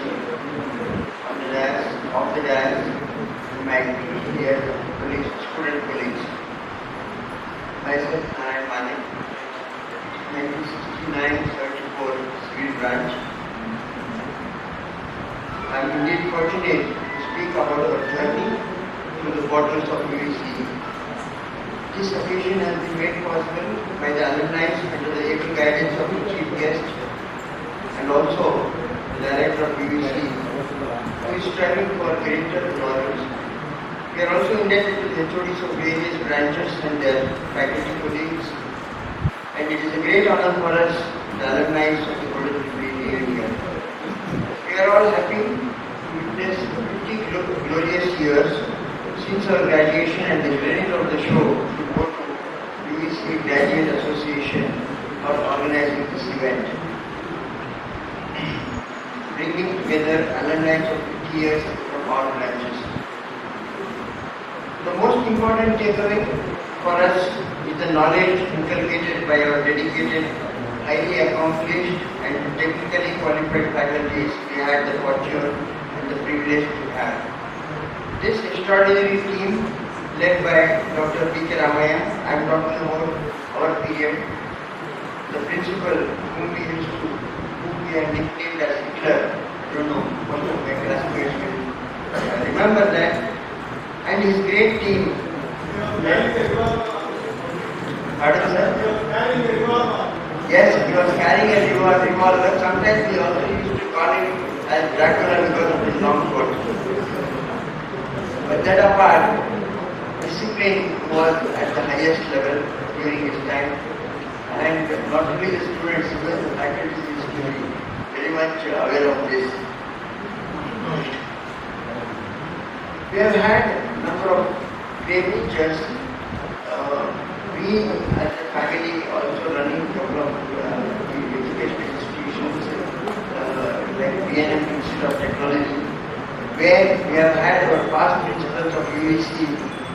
on the dais, off the dais, my dear colleagues, student colleagues. Myself, Narayan Mane, 1969-74 civil branch. I am indeed fortunate to speak about our journey through the portals of UVCE. This occasion has been made possible by the alumni under the able guidance of the chief guest and also the director of UVCE, who is striving for greater knowledge. We are also indebted to the HODs of various branches and their faculty colleagues, and it is a great honor for us, the alumni of the Golden Jubilee here. We are all happy to witness 50 glorious years since our graduation, and the credit of the show to go to UVCE Graduate Association for organizing this event, bringing together alumni of 50 years from all branches. The most important takeaway for us is the knowledge inculcated by our dedicated, highly accomplished and technically qualified faculties we had the fortune and the privilege to have. This extraordinary team, led by Dr. P.K. Ramaya, I am talking about our PM, the principal whom we had nicknamed as Hitler. I don't know, most of my classmates will remember that. And his great team. Pardon, sir? Yes, he was carrying a revolver. Sometimes we also used to call him as Dracula because of his long coat. But that apart, discipline was at the highest level during his time. And not only the students, even the faculty used to be very much aware of this. We have had a number of great teachers. We as a family also running a couple of educational institutions like BNM Institute of Technology, where we have had our past principals of UVCE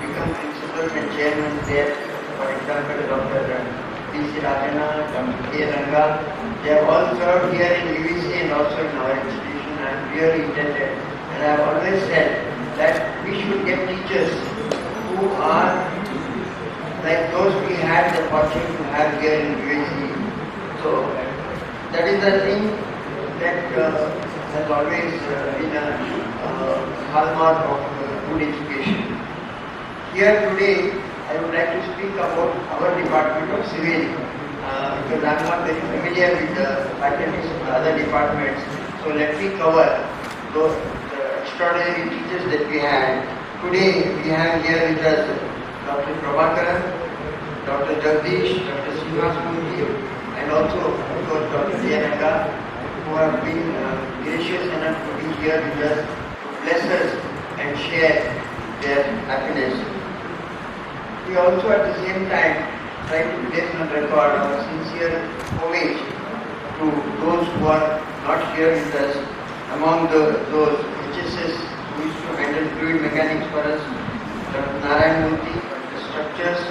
become principals and chairmen there. For example, Dr. B.C. Rajana, Dr. K. Ranga, they have all served here in UVCE and also in our institution. I am really intended, and I have always said that we should get teachers who are like those we had the fortune to have here in UVCE. So that is the thing that has always been a hallmark of good education. Here today, I would like to speak about our department of civil, because I am not very familiar with the faculties of the other departments. So let me cover those extraordinary teachers that we had. Today we have here with us Dr. Prabhakaran, Dr. Jagdish, Dr. Srinivasmurthy, and also of course Dr. Jayanaka, who have been gracious enough to be here with us to bless us and share their happiness. We also at the same time try to place on record our sincere homage to those who are not here with us. Among those HSS who used to handle fluid mechanics for us, Dr. Narayan Murthy, the structures,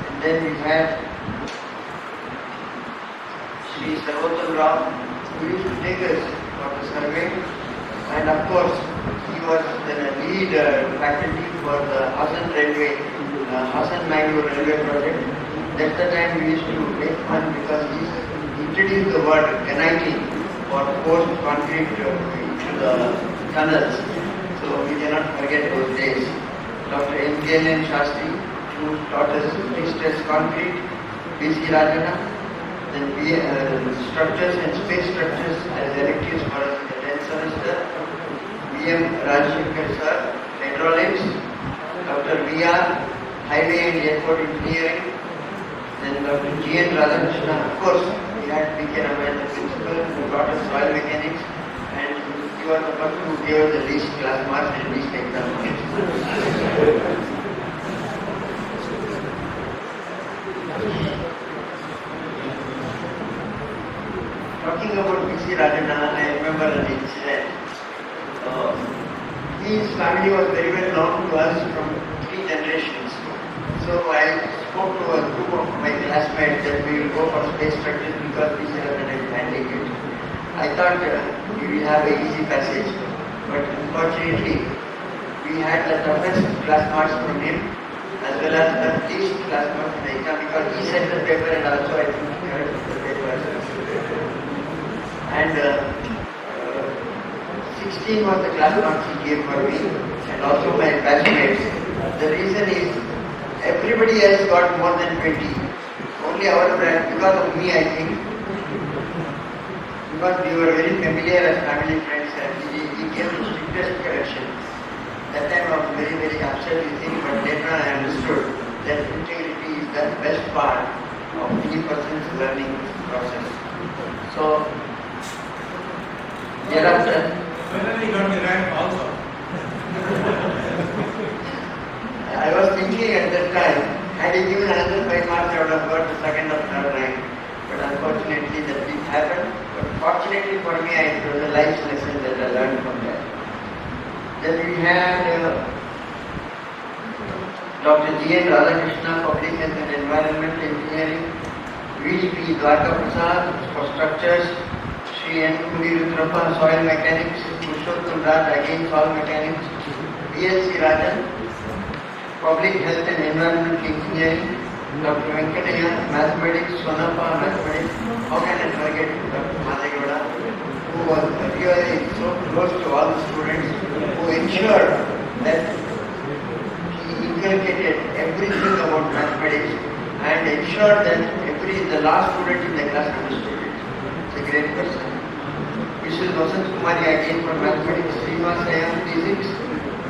and then we had Sri Sarvottam Rao, who used to take us for the survey, and of course he was the lead faculty for the Hassan Railway, Hassan Mangalore Railway project. That's the time we used to make fun because he introduced the word graniting or poured concrete into the tunnels. So we cannot forget those days. Dr. M.K.N. Shastri, who taught us pre-stress concrete, B.C. Rajana, then structures and space structures as electives for us in the 10th semester, B.M. Rajshekhar sir, hydraulics, Dr. V.R., highway and airport engineering, then Dr. G.N. Radhakrishna, of course, we had B.K. Raman, the principal, who taught us soil mechanics, and he was the person who gave us the least class marks and least exam marks. Talking about B.C. Rajana, I remember an incident. His family was very well known to us from 3 generations. So I spoke to a group of my classmates that we will go for space structures because B.C. Rajana is handling it. I thought we will have an easy passage, but unfortunately we had the toughest class marks from him as well as the least class marks in the exam because he sent the paper and also I think he heard the paper. And 16 was the class marks he gave for me and also my batchmates. The reason is everybody else got more than 20. Only our friend, because of me I think, because we were very familiar as family friends and he gave the strictest correction. That time I was very, very upset with him, but later I understood that integrity is the best part of any person's learning process. So, thereafter, Finally got the rank also. I was thinking at that time, had he given another 5 marks, I would have got the second or third rank. But unfortunately that didn't happen. But fortunately for me, it was a life lesson that I learned from that. Then we had Dr. G.N. Radhakrishna, Public Health and Environmental Engineering, V.P. Dwarka Prasad for structures, Sri N. Rudrappa, soil mechanics, Purushottam Raj, again soil mechanics, B.S.C. Rajan, Public Health and Environmental Engineering, Dr. Venkataya, Mathematics, Sonapa, Mathematics. How can I forget Dr. Madhegowda, who was really so close to all the students, who ensured that he inculcated everything about mathematics and ensured that every Actually, the last student in the class understood it. It's a great person. Mrs. Vasant Kumari again for mathematics, Srimasaya physics,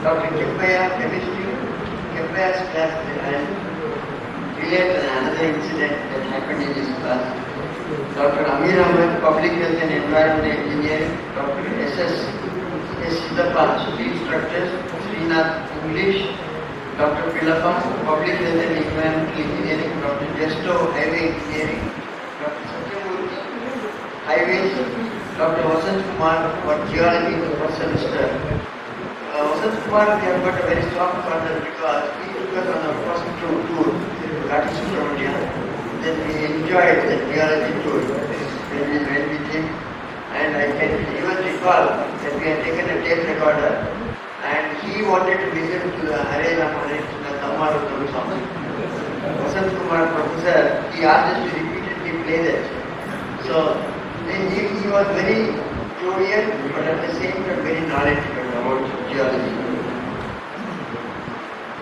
Dr. Kempaya chemistry, Kempaya's class, and relate another incident that happened in his class. Dr. Amir Ahmed, public health and environment engineering, Dr. S. Siddhapal, street structures, Srinath English, Dr. Pilappa, public health and environmental engineering, Dr. Jesto, highway engineering, Dr. Satyamurthy, highways, Dr. Vasant Kumar for geology in the first semester. Vasant Kumar, we have got a very strong corner because he took us on our first tour to Ghati Subramania. Then we enjoyed the geology tour when we went with him. And I can even recall that we had taken a tape recorder and he wanted to listen to the Hare Rama, Hare Krishna, Dhammarutam song. Vasant Kumar professor, he asked us to repeatedly play that. So he was very jovial but at the same time very knowledgeable about geology.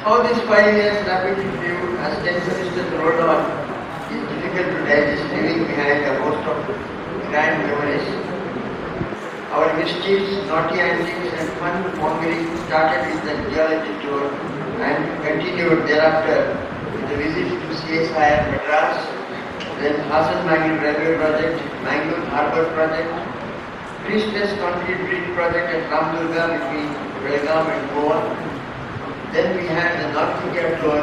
How these 5 years rapidly flew as 10 semesters rolled on is difficult to digest, leaving behind a host of grand memories. Our mischiefs, naughty antics and fun mongering started with the geology tour and continued thereafter with the visits to CSIR Madras, then Hassan Mangalore Railway Project, Mangalore Harbour Project, Priestess Concrete Bridge Project at Ramdurga between Belgaum and Goa. Then we had the North India tour,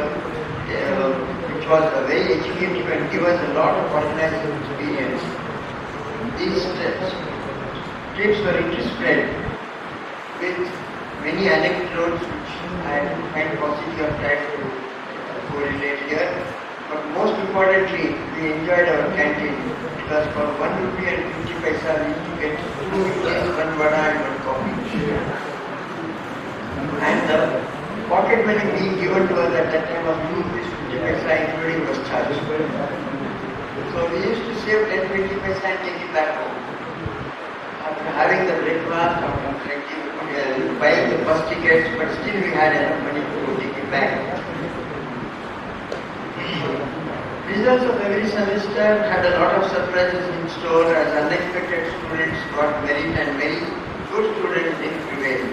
which was a very educative and gave us a lot of organizing experience. These trips were interspread with many anecdotes which I find possibly of time to correlate here. But most importantly, we enjoyed our canteen because for 1 rupee and 50 paisa we used to get 2 idlis, 1 vada and 1 coffee. And the pocket money being given to us at that time was 2 rupees 50 paisa including bus charge. So we used to save 10-20 paisa and take it back home. After having the breakfast, after buying the bus tickets, but still we had enough money to take it back. Results of every semester had a lot of surprises in store as unexpected students got merit and very good students didn't prevail.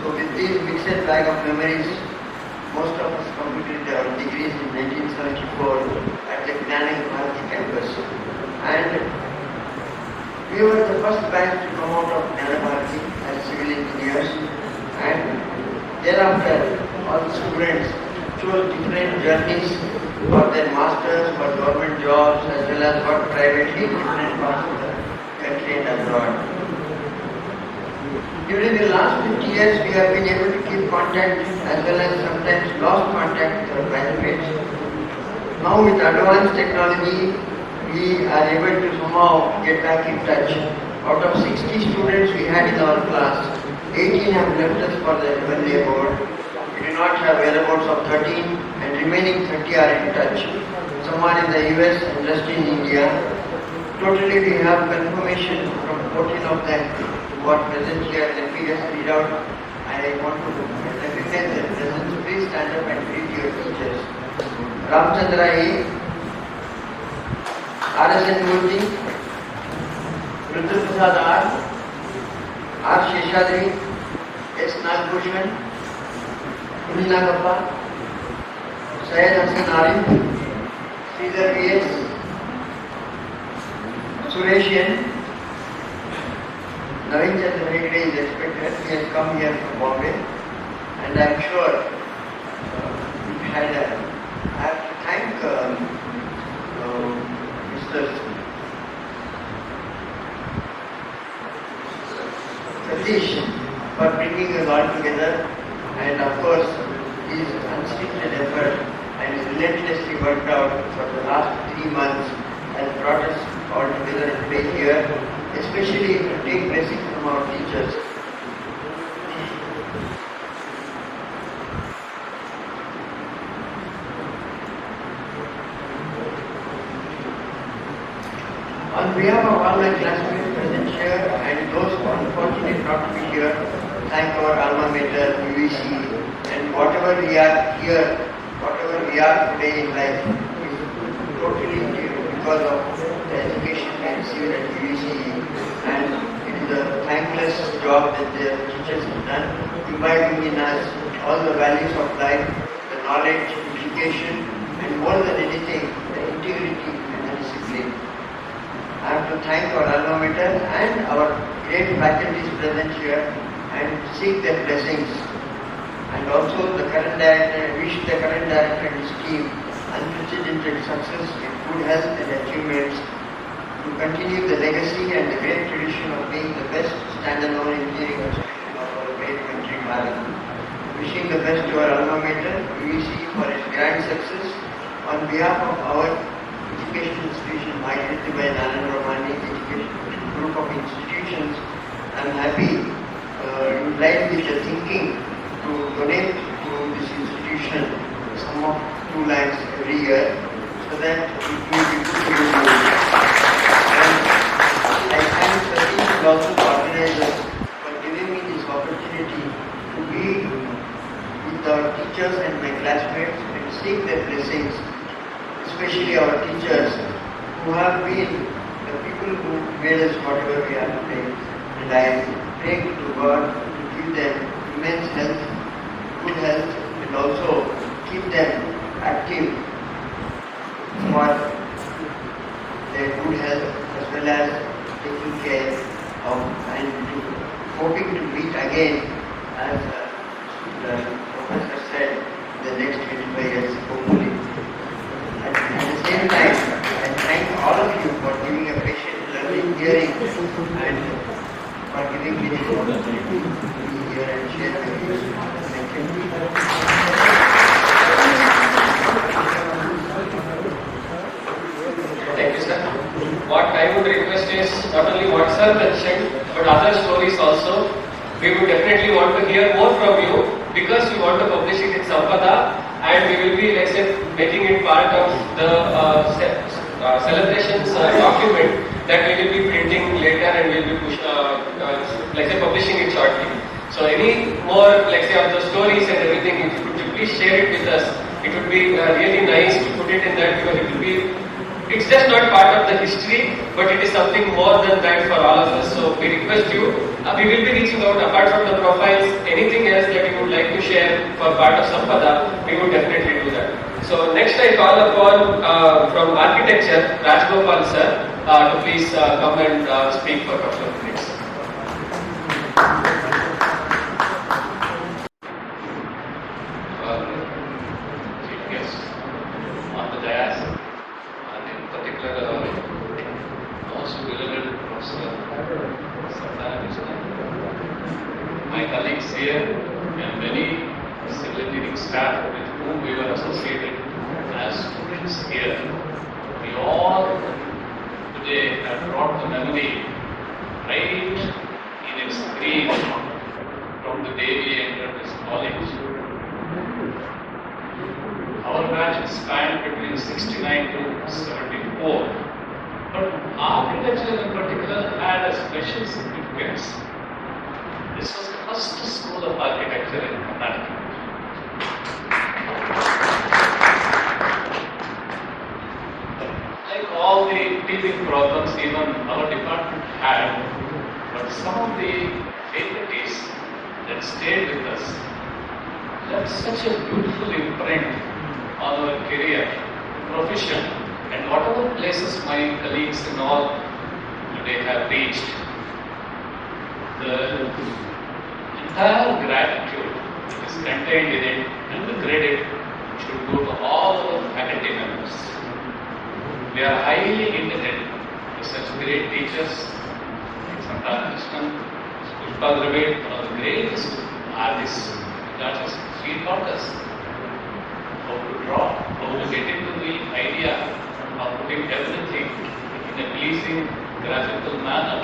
So with these mixed bag of memories, most of us completed our degrees in 1974 at the Gnana Bharati campus. And we were the first batch to come out of Gnana Bharati as civil engineers, and thereafter all the students chose different journeys for their masters, for government jobs, as well as for privately different parts of the country and abroad. During the last 50 years, we have been able to keep contact as well as sometimes lost contact with our classmates. Now with advanced technology, we are able to somehow get back in touch. Out of 60 students we had in our class, 18 have left us for the one-day board. We do not have whereabouts of 13 and remaining 30 are in touch. Some are in the US and rest in India. Totally we have confirmation from 14 of them who are present here. Let me just read out. I want to recognize their presence. Please stand up and greet your teachers. Ramchandra A, R.S.N. Murthy, Rudra Prasad R. Sheshadri, S. Nagbhushan, Sunil Nagappa, Syed Hassan Arif, Sridhar V.S., Suresh N. Navin Chandra Hegde is expected. He has come here from Bombay, and I am sure I have to thank Mr. Satish for bringing us all together, and of course his unstinted effort and relentlessly worked out for the last 3 months has brought us all together today here, especially to take blessing from our teachers. On behalf of all my classmates present here and those who are unfortunate not to be here, thank our alma mater, UVCE, and whatever we are here, whatever we are today in life is totally due to because of the education I received at UVCE, and it is a thankless job that the teachers have done, imbibing in us all the values of life, the knowledge, education, and more than anything, the integrity and the discipline. I have to thank our alma mater and our great faculties present here and seek their blessings. And also the current director, wish the current director and his team unprecedented success in good health and achievements to continue the legacy and the great tradition of being the best standalone engineering institution of our great country, Bharat. Wishing the best to our alma mater, UVCE, for its grand success. On behalf of our educational institution, migrated by Nanan Romani Education Group of Institutions, I am happy in line with the thinking to donate to this institution a sum of 2 lakhs every year so that it will be good to you. And I thank the team and also the organizers for giving me this opportunity to be with our teachers and my classmates and seek their blessings, especially our teachers who have been the people who made us whatever we are today. And I pray to God to give them immense health, good health, and also keep them active for their good health as well as taking care of and hoping to meet again as the professor said in the next 25 years hopefully. At the same time, I thank all of you for giving a patient learning hearing and for giving me the opportunity to be here and share my views. Thank you. Thank you, sir. What I would request is not only what sir mentioned, but other stories also. We would definitely want to hear more from you because we want to publish it in Sampada and we will be, let's say, making it part of the celebrations document that we will be printing later and we will be let's say, publishing it shortly. So any more, let's say, of the stories and everything, if you could please share it with us, it would be really nice to put it in that because it will be. It's just not part of the history, but it is something more than that for all of us. So we request you, we will be reaching out apart from the profiles, anything else that you would like to share for part of Sampada, we would definitely do that. So next I call upon from architecture, Rajgopal sir, to please come and speak for a couple of minutes. Chief guest on the dais. Most beloved Professor my colleagues here and many civil engineering staff with whom we were associated as students here, we all today have brought the memory right in its green from the day we entered this college. Our batch spanned between 69 to 74, but architecture in particular had a special significance. This was the first school of architecture in Karnataka. Like all the teething problems even our department had, but some of the fatalities that stayed with us left such a beautiful imprint on our career, profession, and whatever places my colleagues and all today have reached. The entire gratitude that is contained in it and the credit should go to all our faculty members. We are highly indebted to such great teachers like Santana Krishnan, Pushpa Dravid, one of the greatest artists, artists. She taught us how to draw, how to get into the idea of putting everything in a pleasing graphical manner.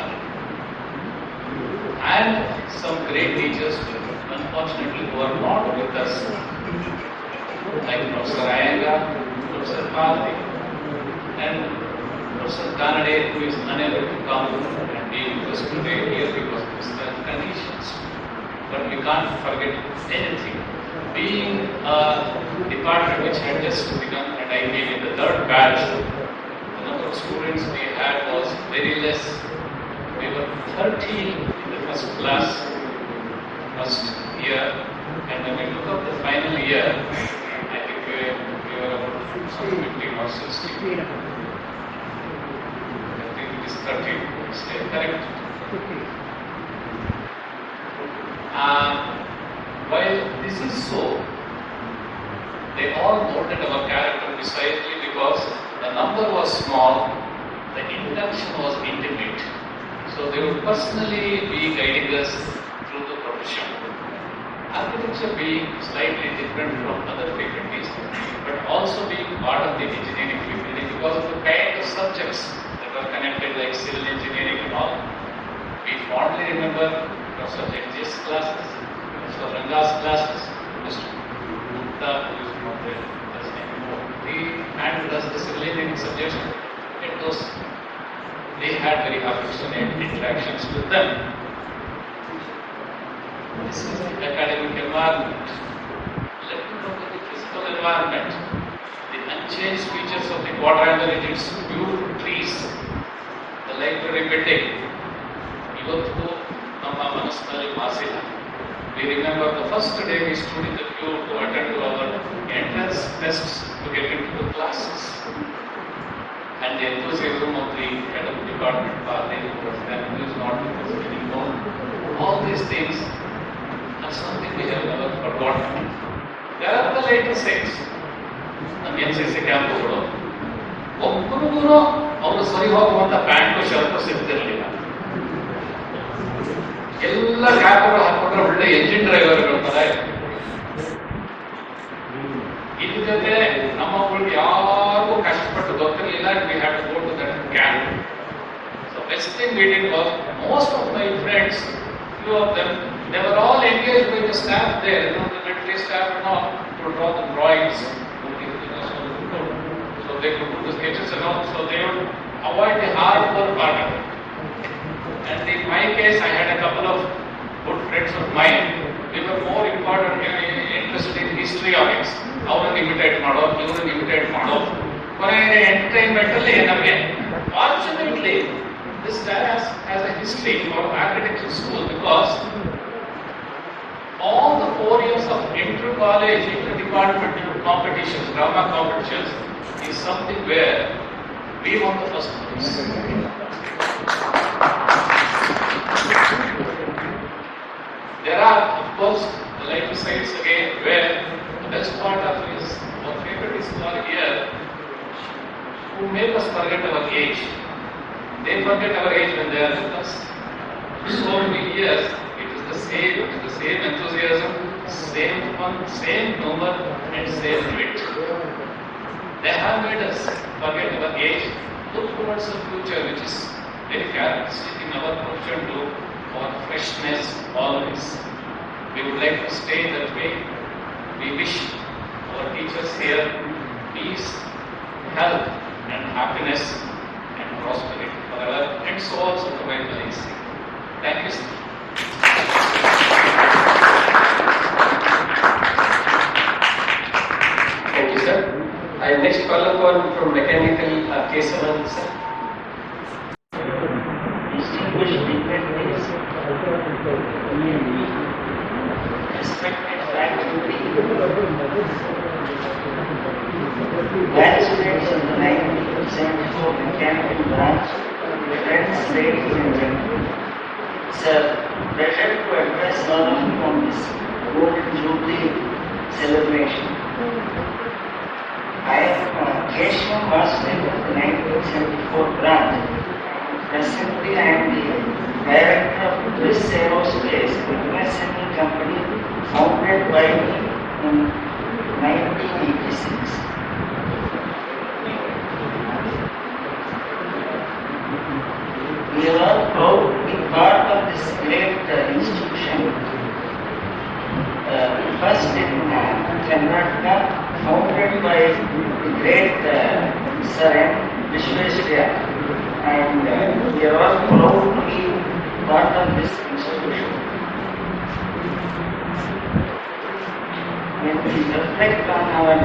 And some great teachers, unfortunately, who are not with us, like Professor Iyengar, Professor Pali, and Professor Kanade, who is unable to come and be with us today here because of his health conditions. But we can't forget anything. Being a department which had just begun and I came in the third batch, the number of students we had was very less. We were 30 in the first class, first year, and when we took up the final year, I think we were about some 15 or 16. I think it is 30, stay correct. While this is so, they all molded our character precisely because the number was small, the induction was intimate. So they would personally be guiding us through the profession. Architecture being slightly different from other faculties, but also being part of the engineering faculty because of the kind of subjects that were connected like civil engineering and all. We fondly remember Professor Jagdish's classes, Professor Ranga's classes, Mr. Gupta, who is not there, that's anymore. He handled us the civil engineering subjects, and those they had very affectionate interactions with them. This is the academic environment. Let me look at the physical environment. The unchanged features of the quadrangle, its beautiful trees, the library building. Ivattu namma manasnalli maasila. We remember the first day we stood in the queue to attend to our entrance tests to get into the classes. And the enthusiasm of the head of the department, Parley, was then who is not with us anymore. All these things are something we have never forgotten. There are the later things. ನಮ್ಮ NCC ಕ್ಯಾಂಪ್ಗಳು ಒಬ್ಬರಿಗೂ ಅವರು ಸರಿ ಹೋಗುವಂತ pant shirt ಸಿಗ್ತಿರ್ಲಿಲ್ಲ. ಎಲ್ಲ ಕ್ಯಾಪ್ಗಳು ಹಾಕೊಂಡ್ರೆ ಒಳ್ಳೆ engine ಡ್ರೈವರ್ಗಳ ತರ ಇದ್ರ ಜೊತೆ ನಮ್ಮ ಮಕ್ಕಳಿಗೆ ಯಾರಿಗೂ ಕಷ್ಟಪಟ್ಟು ಗೊತ್ತಿರಲಿಲ್ಲ. We had to go to that camp. So best thing we did was most of my friends, few of them, they were all engaged with the staff there, the military staff and all, to draw the drawings. So they could do the sketches and all. So they would avoid the hardcore part of it. And in my case, I had a couple of good friends of mine. We were more interested in history of it. ಅವರನ್ನು imitate ಮಾಡೋ, ಇವರನ್ನು imitate ಮಾಡೋ, ಕೊನೆಗೆ entertainment ಅಲ್ಲಿ ನಮಗೆ fortunately this has a history for architecture school because all the 4 years of inter-college, inter-departmental competitions, drama competitions is something where we won the first place. There are, of course, the lighter sides again where the best part of is our faculties who are here who make us forget our age. They forget our age when they are with us. So many years, it is the same enthusiasm, same fun, same humor, and same wit. They have made us forget our age, look towards the future, which is very characteristic in our profession to our freshness always. We would like to stay that way. We wish our teachers here peace, health, and happiness and prosperity forever, and so also to my colleagues. Thank you, sir. Thank you, sir. I next call upon from mechanical Kesavan, sir. Distinguished dignitaries, respected faculty, graduates of the 1974 mechanical branch, friends, ladies and gentlemen. It's a pleasure to address all of you on this Golden Jubilee celebration. I am Keshava Vasudev of the 1974 branch. Presently, I am the director of Bliss Aerospace, an MSME company founded by me in 1986. We are all proud to be part of this great institution. First in Karnataka, founded by the great Sir M. Vishwesvaraya, and we are all proud to be part of this institution. When we reflect on our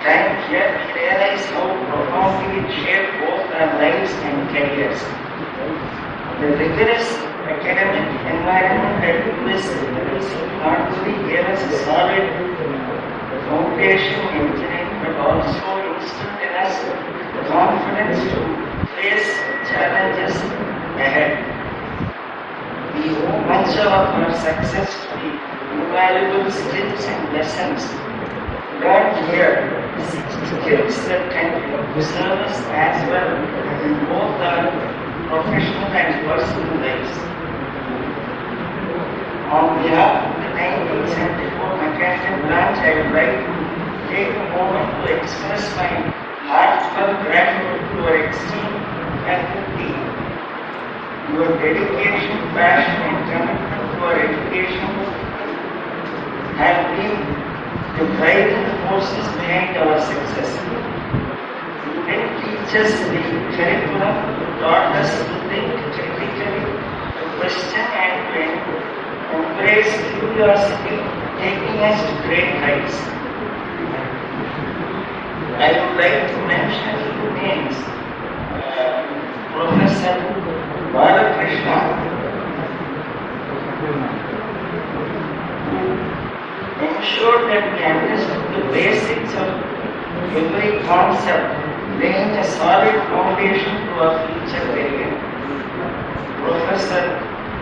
time here we realize how profoundly it shaped both our lives and careers. The rigorous academic environment at UVCE not only gave us a solid foundation in engineering but also instilled in us the confidence to face challenges ahead. We owe much of our success to the invaluable skills and lessons learned here, skills that can serve us as well in both our professional and personal lives. On behalf of the 1974 mechanical branch, I would like to take a moment to express my heartfelt gratitude to our esteemed faculty. Your dedication, passion, and commitment to our education have been the driving forces behind our success. You didn't teach us the curriculum, you taught us to think critically, to question and to embrace curiosity, taking us to great heights. I would like to mention a few names. Professor Balakrishna, who ensured that we understood the basics of every concept, laying a solid foundation to our future career. Professor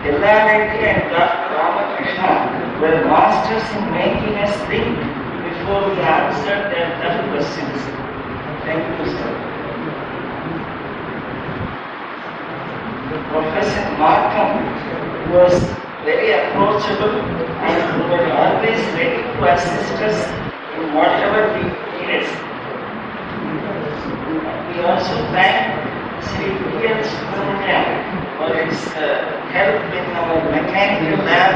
Reddy and Dr. Ramakrishna were masters in making us think before we answered their tough questions. Thank you, sir. Professor Markham was very approachable and were always ready to assist us in whatever we needed. We also thank Sri P.L. Subramanian for his help in our mechanical lab.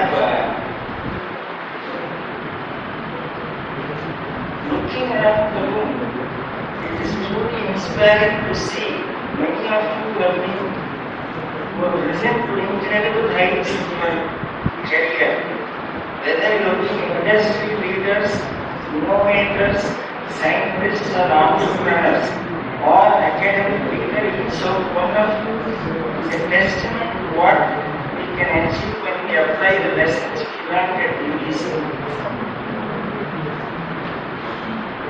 Looking around the room, it is truly inspiring to see many of you who have risen to incredible heights in your career. Whether you are industry leaders, innovators, scientists or entrepreneurs, or academic leader, each one of you is a testament to what we can achieve when we apply the lessons we learned at UVCE.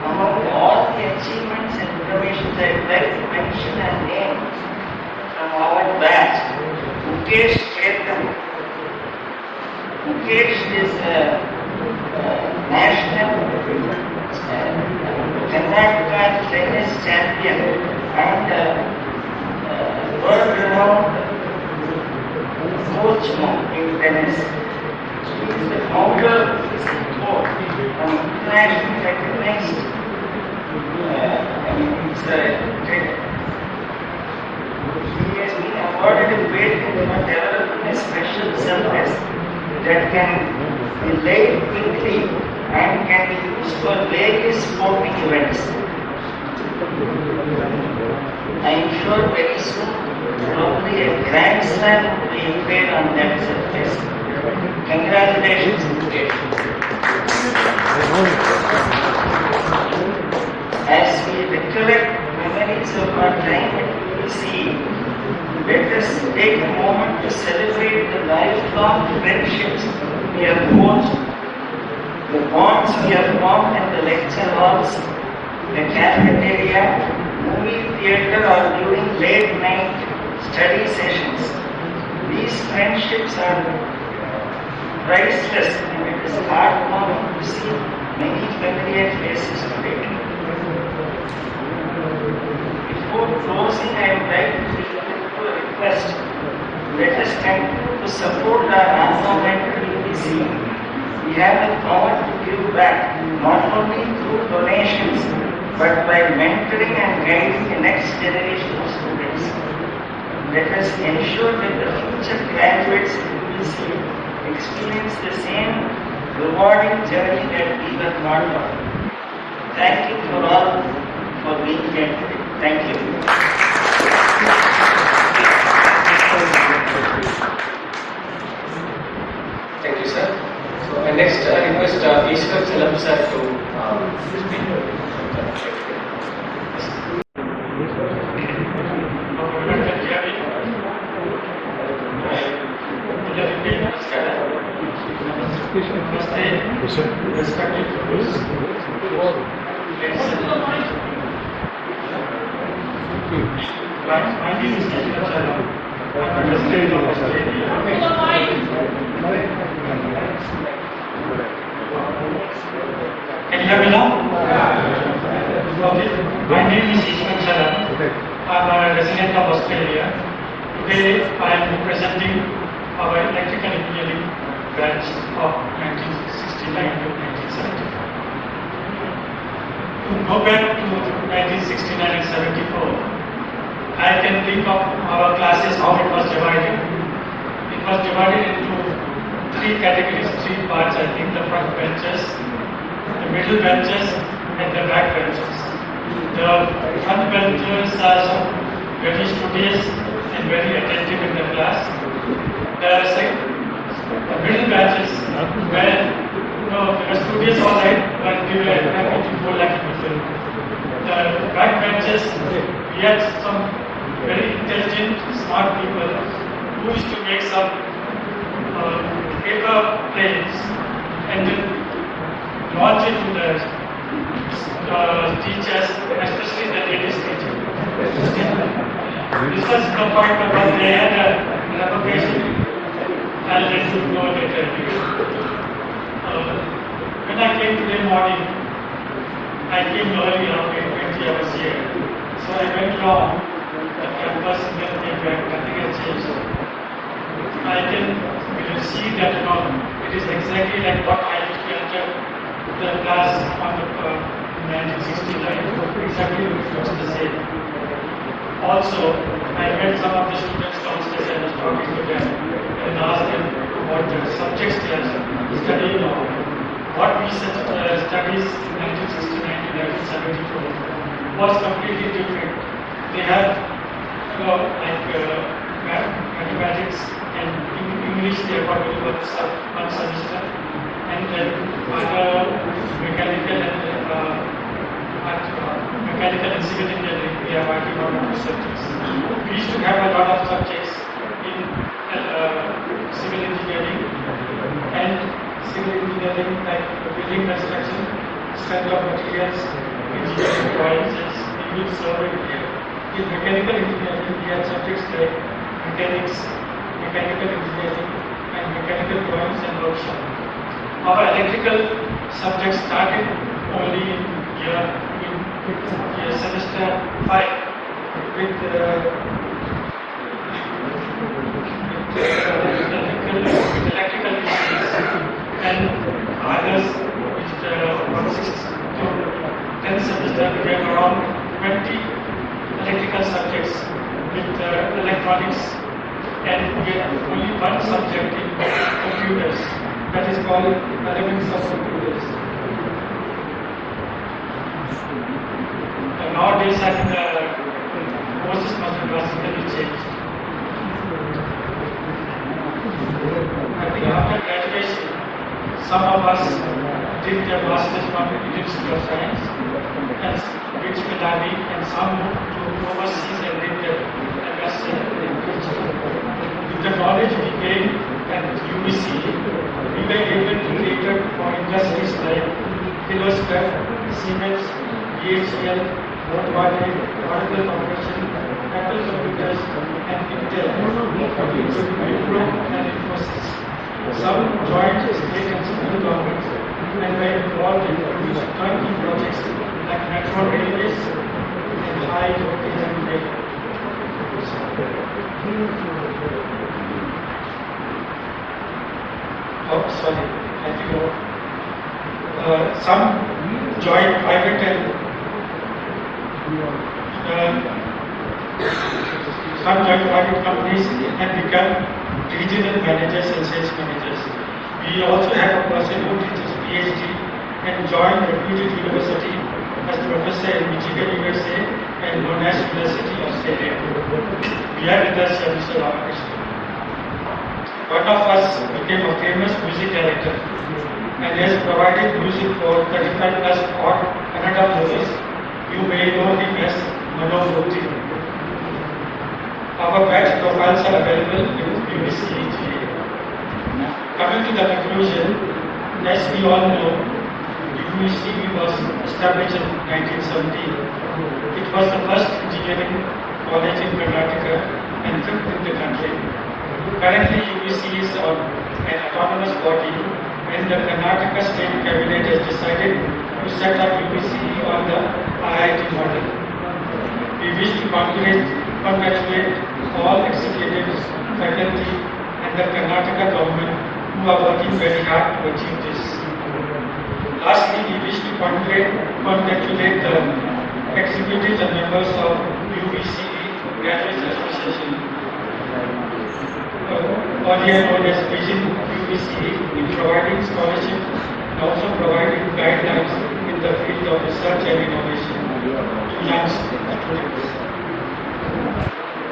Among all the achievements and innovations, I would like to mention a name from our batch, Mukesh Chetan. Mukesh is a national Karnataka tennis champion and world-renowned coach in tennis. He is the founder of UVCE, an internationally recognized he has been awarded a patent for developing a special surface that can be laid quickly and can be used for various sporting events. I am sure very soon, probably a grand slam will be played on that surface. Congratulations, Mukesh. As we recollect memories of our time at UVCE, let us take a moment to celebrate the lifelong friendships we have forged, the bonds we have formed in the lecture halls, the cafeteria, movie theatre, or during late night study sessions. These friendships are priceless, and it is heartwarming to see many familiar faces today. Before closing, I would like to do a request. Let us continue to support our environmental UVCE. We have the power to give back, not only through donations, but by mentoring and guiding the next generation of students. Let us ensure that the future graduates of UVCE experience the same rewarding journey that we were part of. Thank you for all for being here today. Thank you. Thank you, sir. So, I next request Ishwar Chalam sir to speak. My name is I'm a resident of Australia. Can you hear me now? Okay. My name is Ishwan Charan. I'm a resident of Australia. Today I am representing our electrical engineering branch of 1969 to 1974. To go back to 1969 and 74, I can think of our classes, how it was divided. It was divided into three categories, three parts, I think: the front benches, the middle benches, and the back benches. The front benches are very studious and very attentive in the class. The middle benches were, they were studious all right, but they were happy to go like before. The back benches, we had some very intelligent, smart people who used to make some paper planes and then launch it to the teachers, especially the ladies teacher. This was the point about they had an application. I'll let you know later. When I came today morning, I came early around 8:20 hours here. So I went along the campus and then came back, nothing has changed. I can see that it is exactly like what I used to enter the class on the 1969, exactly looks the same. Also, I met some of the students downstairs and was talking to them and asked them what the subjects they are studying now. What we studies in 1969 to 1974 was completely different. They have mathematics and English they got over one semester, and then other mechanical and civil engineering they are working on other subjects. We used to have a lot of subjects in civil engineering like building construction, study of materials, engineering drawings, English survey. In mechanical engineering, we had subjects like mechanics, mechanical engineering, and mechanical drawings and workshop. Our electrical subjects started only in semester 5 with electrical issues, and others with from 6th to 10th semester we have around 20 electrical subjects with electronics, and we have only one subject in computers, that is called elements of computers. Nowadays, I think the courses must have drastically changed. I think after graduation, some of us did their masters from Indian School of Science, and which Melavi, and some moved to overseas and did their MSc in PhD. With the knowledge we gained at UVCE, we were able to cater for industries like Kirloskar, Siemens, DHL, Volkswagen, Oracle Corporation, Apple Computers, and Intel, Wipro and Infosys. Some joined state and central governments and were involved in turnkey projects like metro railways and high voltage and rail. Oh, sorry, I think some joined private and some joined private companies and become regional managers and sales managers. We also have a person who teaches PhD and joined reputed university as professor in Michigan, USA, and Monash University, Australia. We are with us here, Mr. Ramakrishna. One of us became a famous music director and has provided music for 35 plus odd Kannada movies You may know him as Manoj. Our batch profiles are available in UVCE. Coming to the conclusion, as we all know, UVCE was established in 1917. It was the first engineering college in Karnataka and fifth in the country. Currently, UVCE is an autonomous body, and the Karnataka State Cabinet has decided to set up UVCE on the IIT model. We wish to congratulate all executives, faculty, and the Karnataka government who are working very hard to achieve this. Lastly, we wish to congratulate the executives and members of UVCE Graduates Association, earlier known as Vision UVCE, in providing scholarship and also providing guidelines in the field of research and innovation to young students.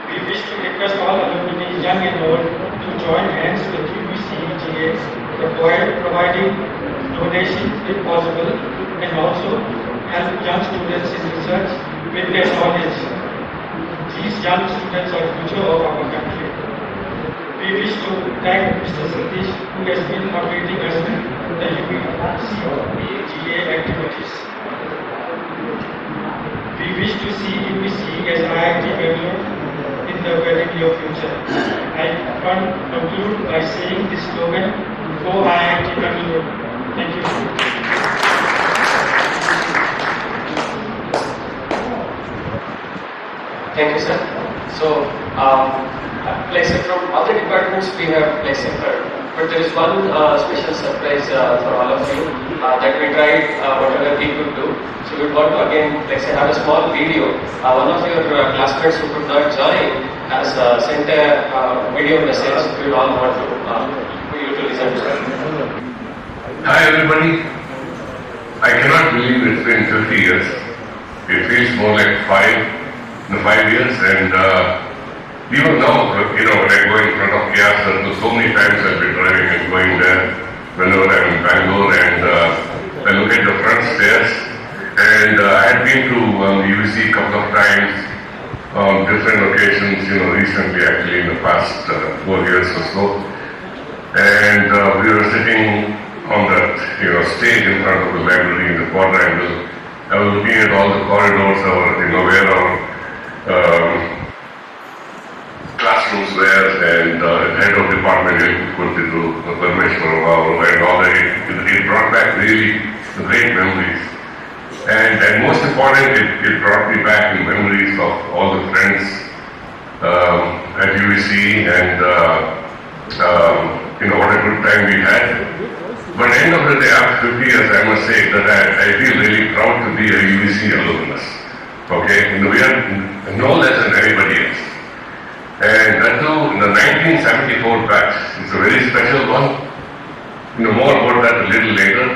We wish to request all alumni, young and old, to join hands with UVCE providing donations if possible, and also help young students in research with their knowledge. These young students are the future of our country. We wish to thank Mr. Satish, who has been coordinating us with the UVCE activities. We wish to see UVCE as IIT Bangalore in the very near future. I conclude by saying this slogan, Go IIT Bangalore. Thank you. Thank you, sir. So, like I said, from other departments we have like separate, but there is one special surprise for all of you that we tried whatever we could do. So we want to again, like say, have a small video. One of your classmates who could not join has sent a video message. We all want to for you to listen to. Hi everybody. I cannot believe it's been 50 years. It feels more like 5 years, and even now, when I go in front of KR Circle, so many times I've been driving and going there whenever I'm in Bangalore, and I look at the front stairs, and I had been to UVC a couple of times on different occasions, recently actually in the past 4 years or so, and we were sitting on that stage in front of the library in the quadrangle. I was looking at all the corridors where our classrooms were, and head of department put into permission and all that. It brought back really great memories. And most important, it brought me back the memories of all the friends at UVC, and what a good time we had. But at the end of the day, after 50 years, I must say that I feel really proud to be a UVC alumnus. Okay, we are no less than anybody else. And that too, in the 1974 batch, it's a very special one. More about that a little later.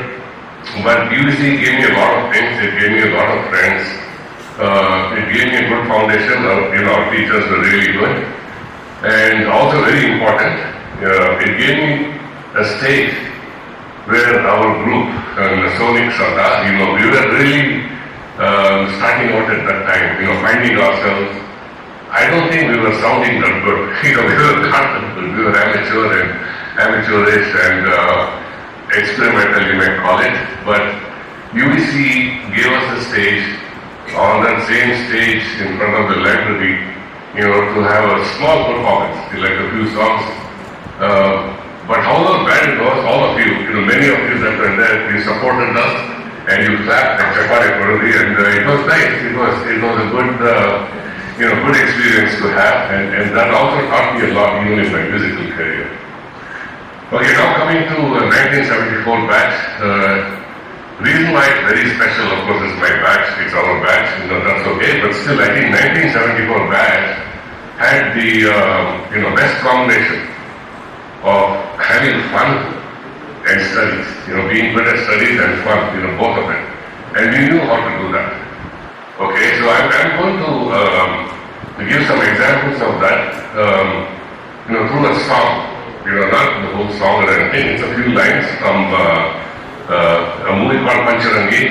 But UVC gave me a lot of things. It gave me a lot of friends. It gave me a good foundation. Our teachers were really good. And also very important, it gave me a stage where our group, Sonic Sada, we were really starting out at that time, finding ourselves. I don't think we were sounding that good. We were not that good. We were amateurish and experimental, you may call it. But UVC gave us a stage, on that same stage in front of the library, to have a small performance, like a few songs. But however bad it was, all of you, many of you that were there, you supported us and you clapped and chapari parodi, and it was nice. It was a good, good experience to have, and that also taught me a lot even in my musical career. Okay, now coming to 1974 batch. Reason why it's very special, of course, is my batch. It's our batch, that's okay. But still, I think 1974 batch had the best combination of having fun and studies, being good at studies and fun, both of them. And we knew how to do that. Okay, so I'm going to give some examples of that, through a song, not the whole song or anything. It's a few lines from a movie called Pancharangi.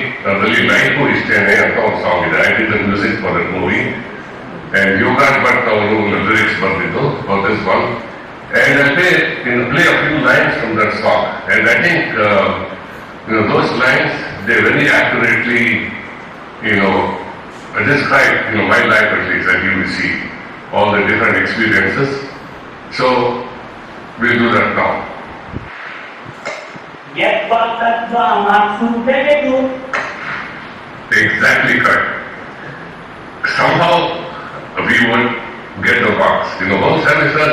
Really life istene anta ಒಂದು song ಇದೆ. I did the music for that movie. And Yogesh Bhatt ಅವರು lyrics ಬರ್ದಿದ್ದು for this one. And I play a few lines from that song. And I think those lines, they very accurately describe my life at least at UVCE, all the different experiences. So we'll do that now. Exactly correct. Somehow we would get the marks. Whole semester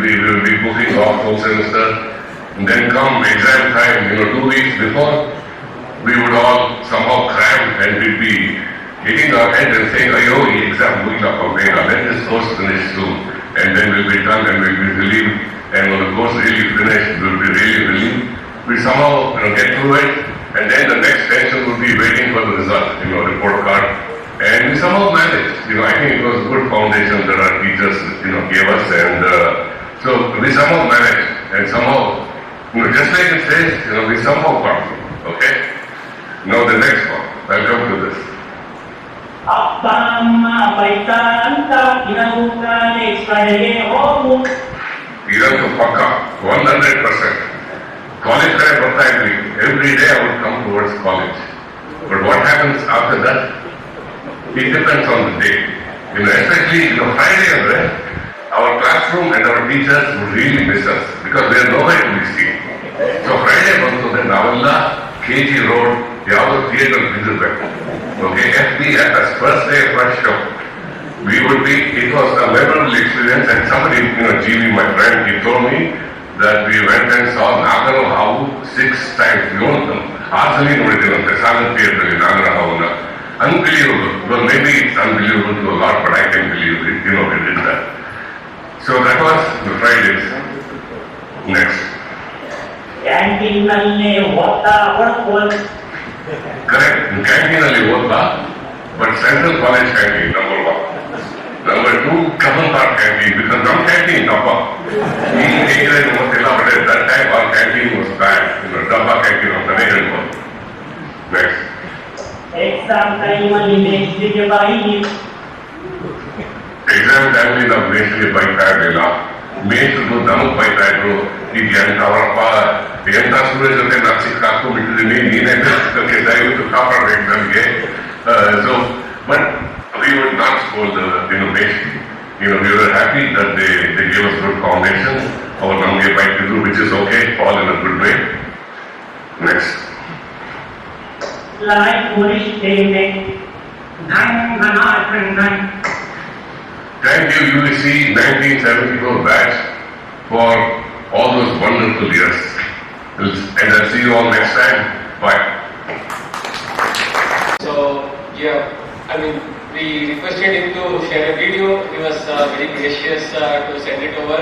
we will be booking off whole semester, and then come exam time, 2 weeks before, we would all somehow cram and we'd be hitting our head and saying, "Ayo, exam let this course finish soon." And then we'll be done and we'll be relieved. And when the course really finished, we'll be really relieved. We somehow get through it, and then the next tension will be waiting for the result, report card. And we somehow managed. I think it was a good foundation that our teachers, gave us, and so we somehow managed. And somehow, just like it says, we somehow got through. Okay. Now the next one. Welcome to this. Idantu pakka 100%. College kare barta idri. Every day I would come towards college. But what happens after that? It depends on the day. Especially Friday, our classroom and our teachers would really miss us because there is nowhere to be seen. So Friday ಬಂತು ಅಂದ್ರೆ ನಾವೆಲ್ಲ KG Road ಯಾವುದೋ theatre ಬಿದ್ದಿರ್ಬೇಕು. Okay, FBS first day first show. It was a memorable experience, and somebody, GV, my friend, he told me that we went and saw Nagara Havu 6 times. Arsali ನೋಡಿದ್ದೀವಂತೆ Sagar theatre ಅಲ್ಲಿ Nagara Havuna. Unbelievable. Well, maybe it's unbelievable to a lot, but I can believe it. We did that. So that was the Fridays. Next. Correct. In canteen ಅಲ್ಲಿ ಓದ್ಲಾ, but Central College canteen number 1. Number 2, Kavanpar canteen, because ನಮ್ಮ canteen Dabba. But at that time our canteen was bad. Dabba canteen ಅಂತಾನೆ ಹೇಳ್ಬೋದು. Next. Exam time ಅಲ್ಲಿ ಬೇಸಿಗೆ ಬಾಯಿ. Exam time ಅಲ್ಲಿ ನಾವು ಬೇಸಿಗೆ ಬೈತಾ ಇರಲಿಲ್ಲ. ಮೇಷ್ಟ್ರು ನಮಗೆ ಬೈತಾ ಇದ್ರು. ಈಗ ಅವರಪ್ಪ ಎಂತ ಸುರೇಶ್ ಜೊತೆ ನಾನು ಸಿಕ್ಕಾಕೊಂಡ್ಬಿಟ್ಟಿದ್ದೀನಿ, ನೀನೇ ದಯವಿಟ್ಟು ಕಾಪಾಡಬೇಕು ನನಗೆ. So, but we would not scold the innovation. We were happy that they gave us good foundation. Our namaga baikidu, which is okay, all in a good way. Next. Like Polish statement. Thank you, UVCE 1974 batch, for all those wonderful years. And I'll see you all next time. Bye. So, we requested him to share a video. He was very gracious to send it over.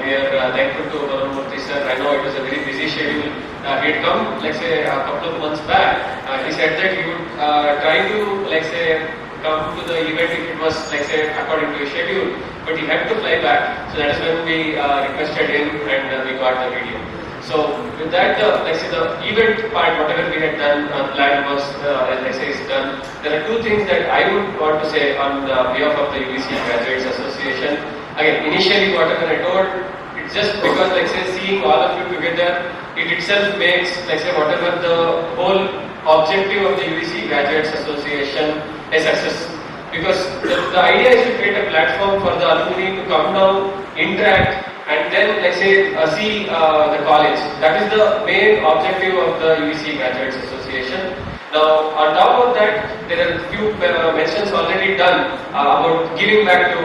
We are thankful to Baramurthy sir. I know it was a very busy schedule. He had come, a couple of months back. He said that he would try to, come to the event if it was, according to his schedule. But he had to fly back. So that is when we requested him and we got the video. So with that, the event part, whatever we had done, plan was, is done. There are 2 things that I would want to say on behalf of the UVCE Graduates Association. Again, initially whatever I told, it's just because, seeing all of you together, it itself makes, whatever the whole objective of the UVCE Graduates Association a success. Because the idea is to create a platform for the alumni to come down, interact, and then see the college. That is the main objective of the UVCE Graduates Association. Now, on top of that, there are a few mentions already done about giving back to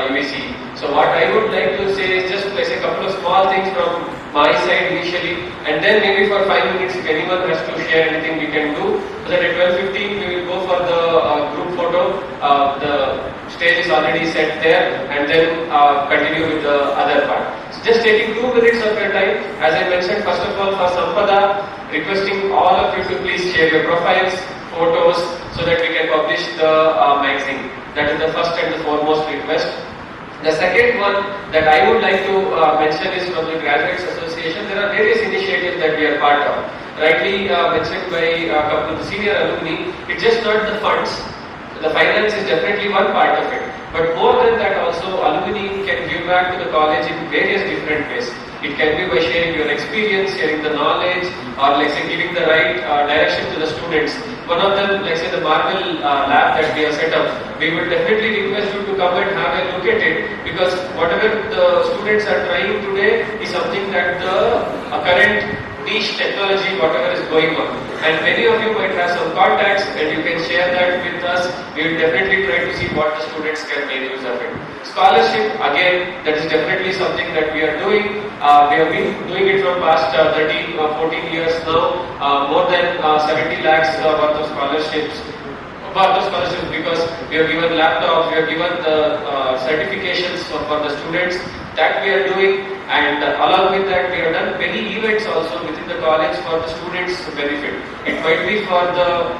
UVCE. So what I would like to say is just a couple of small things from my side initially, and then maybe for 5 minutes if anyone has to share anything we can do. So that at 12:15 we will go for the group photo. The stage is already set there, and then continue with the other part. So just taking 2 minutes of your time. As I mentioned, first of all for Sampada, requesting all of you to please share your profiles, photos, so that we can publish the magazine. That is the first and the foremost request. The second one that I would like to mention is from the Graduates Association. There are various initiatives that we are part of. rightly mentioned by a couple of the senior alumni, it's just not the funds. The finance is definitely one part of it. But more than that also, alumni can give back to the college in various different ways. It can be by sharing your experience, sharing the knowledge, or like say giving the right direction to the students. One of them, like say the Marvel lab that we have set up, we will definitely request you to come and have a look at it, because whatever the students are trying today is something that the current niche technology, whatever is going on. And many of you might have some contacts and you can share that with us. We will definitely try to see what the students can make use of it. Scholarship, again, that is definitely something that we are doing. We have been doing it from past 13 or 14 years now. More than 70 lakhs worth of scholarships. Because we have given laptops, we have given the certifications for the students that we are doing, and along with that we have done many events also within the college for the students to benefit. It might be for the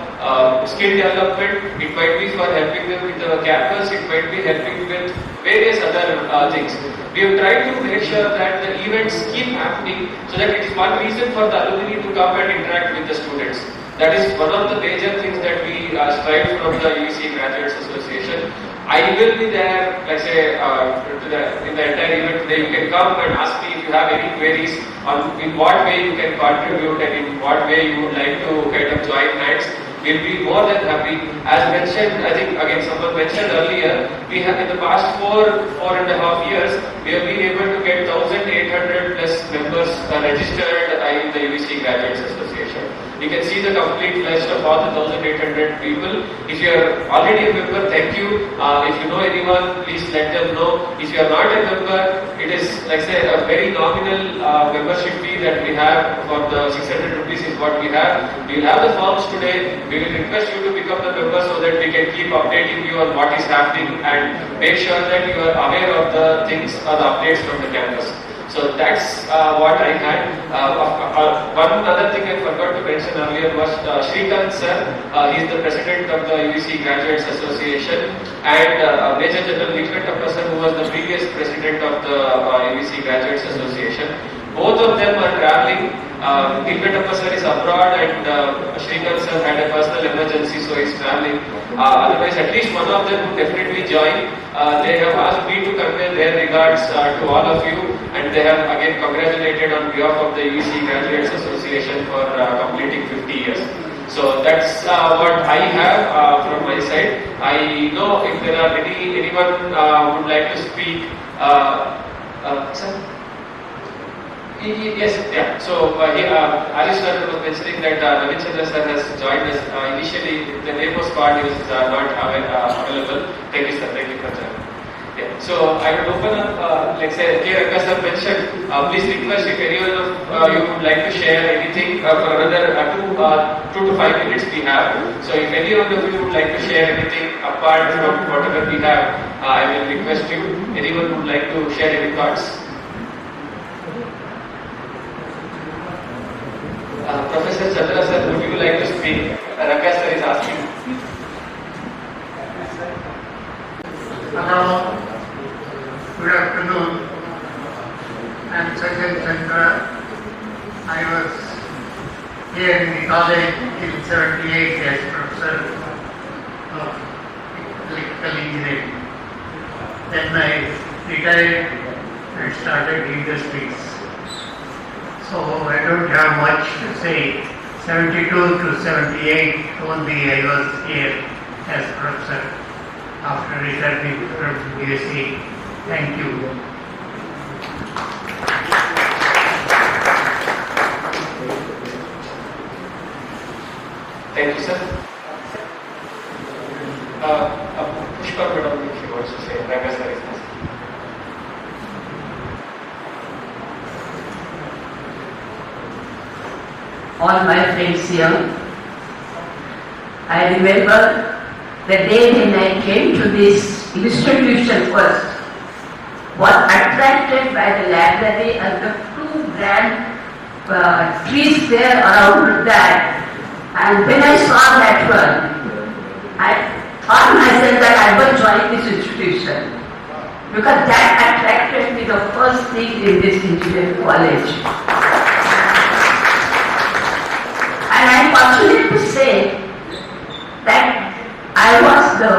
skill development, it might be for helping them with the campus, it might be helping with various other things. We have tried to make sure that the events keep happening so that it is one reason for the alumni to come and interact with the students. That is one of the major things that we strive from the UVCE Graduates Association. I will be there, like say, in the entire event today. You can come and ask me if you have any queries on in what way you can contribute and in what way you would like to kind of join hands. We'll be more than happy. As mentioned, I think again someone mentioned earlier, we have in the past 4.5 years, we have been able to get 1,800 plus members registered in the UVCE Graduates Association. You can see the complete list of all the 1,800 people. If you are already a member, thank you. If you know anyone, please let them know. If you are not a member, it is like say a very nominal membership fee that we have for the 600 rupees is what we have. We will have the forms today. We will request you to become the member so that we can keep updating you on what is happening and make sure that you are aware of the things or the updates from the campus. So that's what I had. One other thing I forgot to mention earlier was Shrikant sir. He is the president of the UVCE Graduates Association, and Major General Nikantappa sir, who was the previous president of the UVCE Graduates Association. Both of them are traveling. Nikantappa sir is abroad, and Shrikant sir had a personal emergency, so he is traveling. Otherwise, at least one of them would definitely join. They have asked me to convey their regards to all of you, and they have again congratulated on behalf of the UVCE Graduates Association for completing 50 years. So that's what I have from my side. I know if there are anyone would like to speak. Sir? Yes, yeah. So Alice sir was mentioning that Navin Chandra sir has joined us. Initially, the name was called, he was not available. Thank you, sir. Thank you for joining. Yeah. So I would open up, let's say, Ranga sir mentioned, please request if anyone of you would like to share anything for another 2 to 5 minutes we have. So if any of you would like to share anything apart from whatever we have, I will request you. Anyone would like to share any thoughts? Professor Chandra sir, would you like to speak? Ranga sir is asking. Hello, good afternoon. I am Sajjan Chandra. I was here in the college in 78 as professor of electrical engineering. Then I retired and started industries. So I don't have much to say. 72 to 78 only I was here as professor after returning from UVCE. Thank you. Thank you, sir. Pushpa madam, if you want to say, Ranga sir is asking. All my friends here, I remember the day when I came to this institution first, was attracted by the library and the 2 grand trees there around that. And when I saw that one, I thought myself that I will join this institution, because that attracted me the first thing in this engineering college. fortunate to say that I was the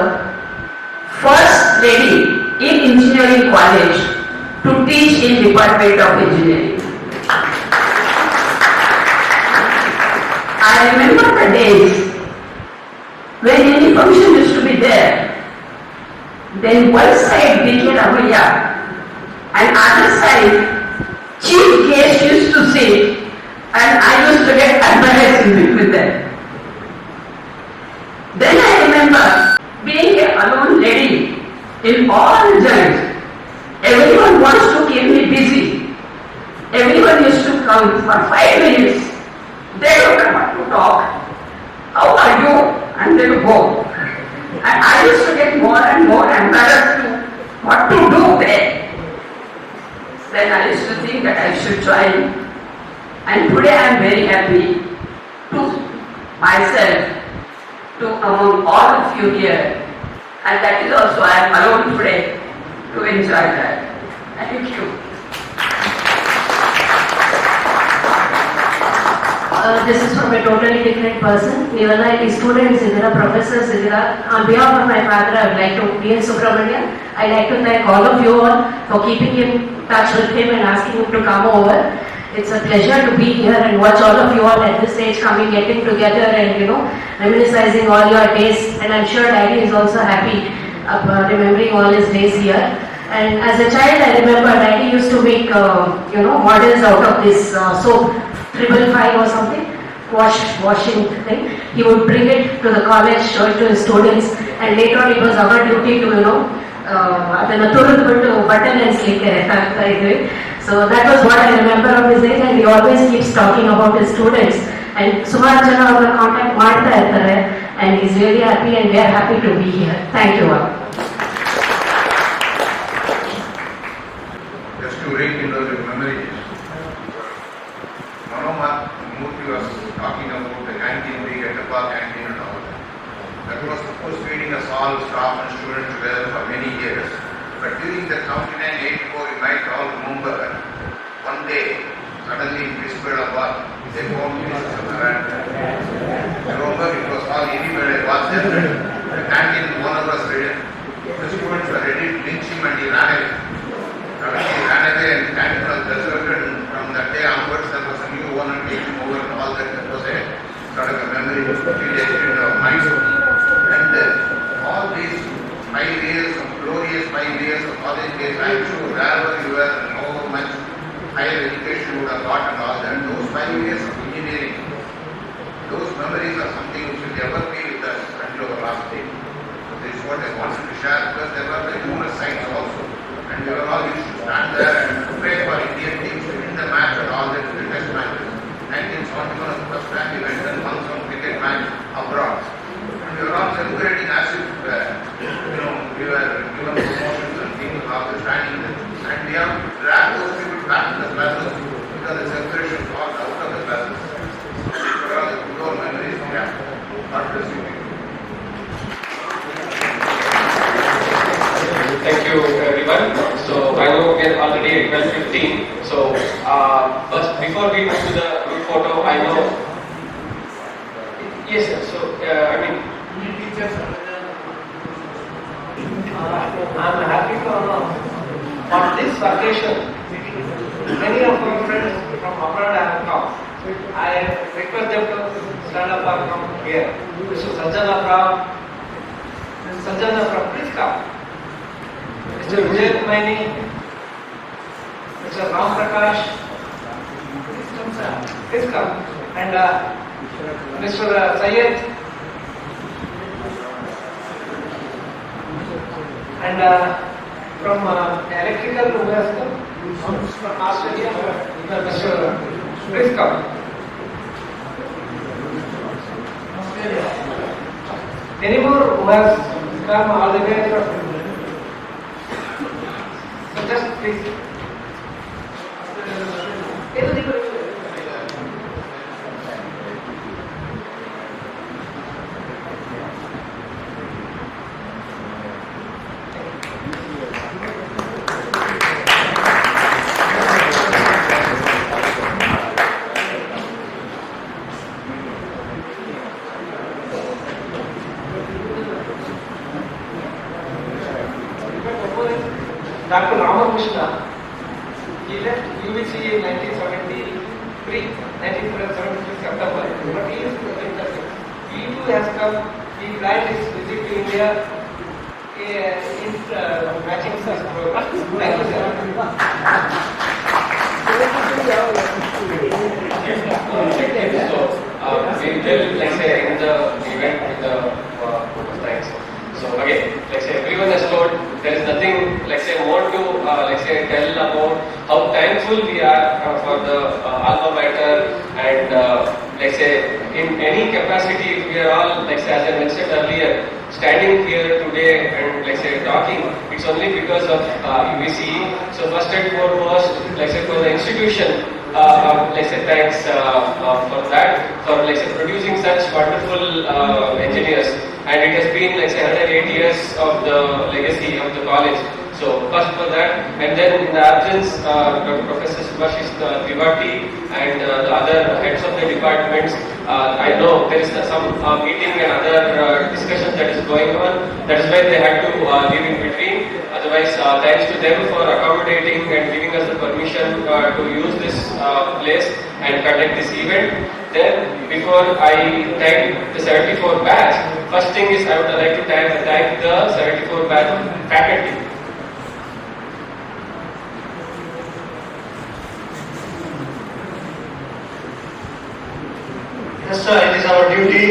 first lady in engineering college to teach in Department of Engineering. I remember the days when any function used to be there. Then one side D.K. Ramaiah and other side chief guest used to sit, and I used to get embarrassed with them. Then I remember being an alone lady in all joints. Everyone wants to keep me busy. Everyone used to come for 5 minutes. They don't know what to talk. How are you? And they will go. And I used to get more and more embarrassed to what to do there. Then I used to think that I should join. And today I am very happy to myself, to among all of you here. And that is also I am alone today to enjoy that. Thank you. This is from a totally different person. Nivala, students, professors. On behalf of my father, I would like to, P.N. Subramanian, I'd like to thank all of you all for keeping in touch with him and asking him to come over. It's a pleasure to be here and watch all of you all at this stage coming, getting together and, reminiscing all your days. And I'm sure Daddy is also happy remembering all his days here. And as a child, I remember Daddy used to make, models out of this soap, 555 or something, washing thing. He would bring it to the college, show it to his students, and later on it was our duty to, button and slick it. So that was what I remember of his days, and he always keeps talking about his students. And Sumar Jana our contact ಮಾಡ್ತಾ ಇರ್ತಾರೆ, and he's really happy and we are happy to be here. Thank you all. Just to rekindle the memories, Manohar Murthy was talking about the canteen being a Dabba canteen and all that. That was supposed feeding us all, staff and students together for many years. But during the 79-84, you might all remember, one day, suddenly in Bisbirabad, they found pieces of land. Remember, it was all anywhere it was there. The canteen owner was ready. The students were ready to lynch him and he ran away. Suddenly he ran away and the canteen was deserted, and from that day onwards there was a new owner taking over and all that. That was a sort of a memory to feel extended of mind. And all these 5 years of glorious 5 years of college days, I am sure wherever you were and how much higher education you would have got and all that, those 5 years of engineering, those memories are something which will ever be with us until our last day. So this is what I wanted to share, because there were the numerous sites also, and we were all used to stand there and pray for Indian teams to win the match and all that, the test matches. 1971 was the first time we went and won some cricket match abroad. And we were all celebrating as if we were given promotions and things after standing there. And we have to drag those people back to the classes because the celebration got out of the classes. So these are all the good old memories we have. God bless you. Thank you, everyone. So I know we are already at 12:15. So but before we move to the group photo, I know. Yes, sir. So I'm happy to announce on this occasion, many of our friends from abroad have come. I request them to stand up or come here. Mr. Sanjana from, please come. Mr. Vijay Maini, Mr. Ram Prakash, please come. And Mr. Syed. And from electrical who has come? From Australia, Mr. Please come. Any more who has come all the way from? So just please. Dr. Ramakrishna, he left UVCE in 1973, 1973 September, but he is with us. He too has come, he planned his visit to India in matching this program. Thank you, sir. We will, let's say, in the event with the thanks. So again, let's say everyone has told, there is nothing, let's say, more to, let's say, tell about how thankful we are for the alma mater, and let's say, in any capacity, we are all, let's say, as I mentioned earlier, standing here today and, let's say, talking, it's only because of UVCE. So first and foremost, let's say, for the institution, let's say, thanks for that, for, let's say, producing such wonderful engineers. And it has been, let's say, 108 years of the legacy of the college. So first for that, and then in the absence, Professor Subhashis Trivati and the other heads of the departments, I know there is some meeting and other discussions that is going on. That is why they had to leave in between. Otherwise, thanks to them for accommodating and giving us the permission to use this place and conduct this event. Then, before I thank the 74 batch, first thing is I would like to thank the 74 batch faculty. Yes, sir, it is our duty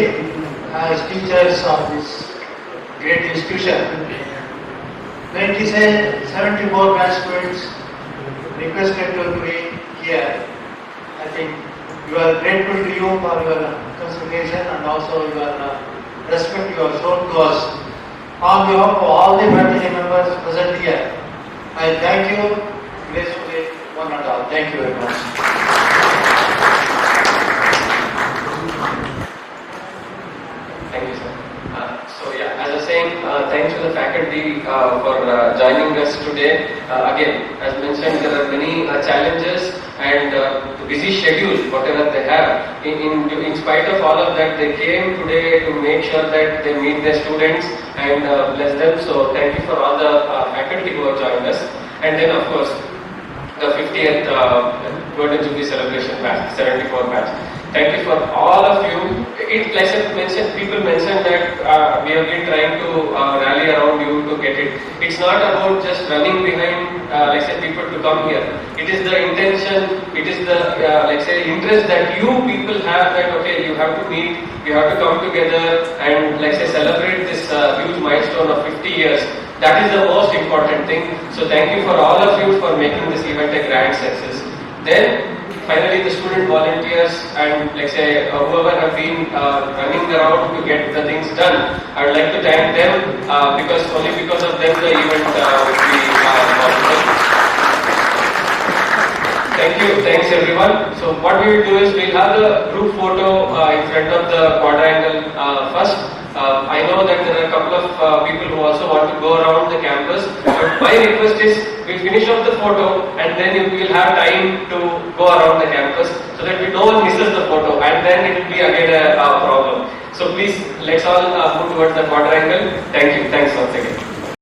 as teachers of this great institution. When it is a 74 batch students requested to be here, I think we are grateful to you for your consideration and also your respect you have shown to us. On behalf of all the faculty members present here, I thank you gracefully, one and all. Thank you very much. Thank you, sir. So yeah, as I was saying, thanks to the faculty for joining us today. Again, as mentioned, there are many challenges and the busy schedule, whatever they have. In spite of all of that, they came today to make sure that they meet their students and bless them. So thank you for all the faculty who have joined us. And then of course, the 50th Golden Jubilee celebration batch, 74 batch. Thank you for all of you. Like I mentioned, people mentioned that we have been trying to rally around you to get it. It's not about just running behind, like say, people to come here. It is the intention, it is the, like say, interest that you people have that, okay, you have to meet, you have to come together and, like say, celebrate this huge milestone of 50 years. That is the most important thing. So thank you for all of you for making this event a grand success. Then, finally, the student volunteers and, like say, whoever have been running around to get the things done, I would like to thank them because only because of them the event will be possible. Thank you, thanks everyone. So what we will do is we'll have the group photo in front of the quadrangle first. I know that there are a couple of people who also want to go around the campus, but my request is we'll finish off the photo and then we will have time to go around the campus so that no one misses the photo and then it will be again a problem. So please, let's all move towards the quadrangle. Thank you. Thanks once again.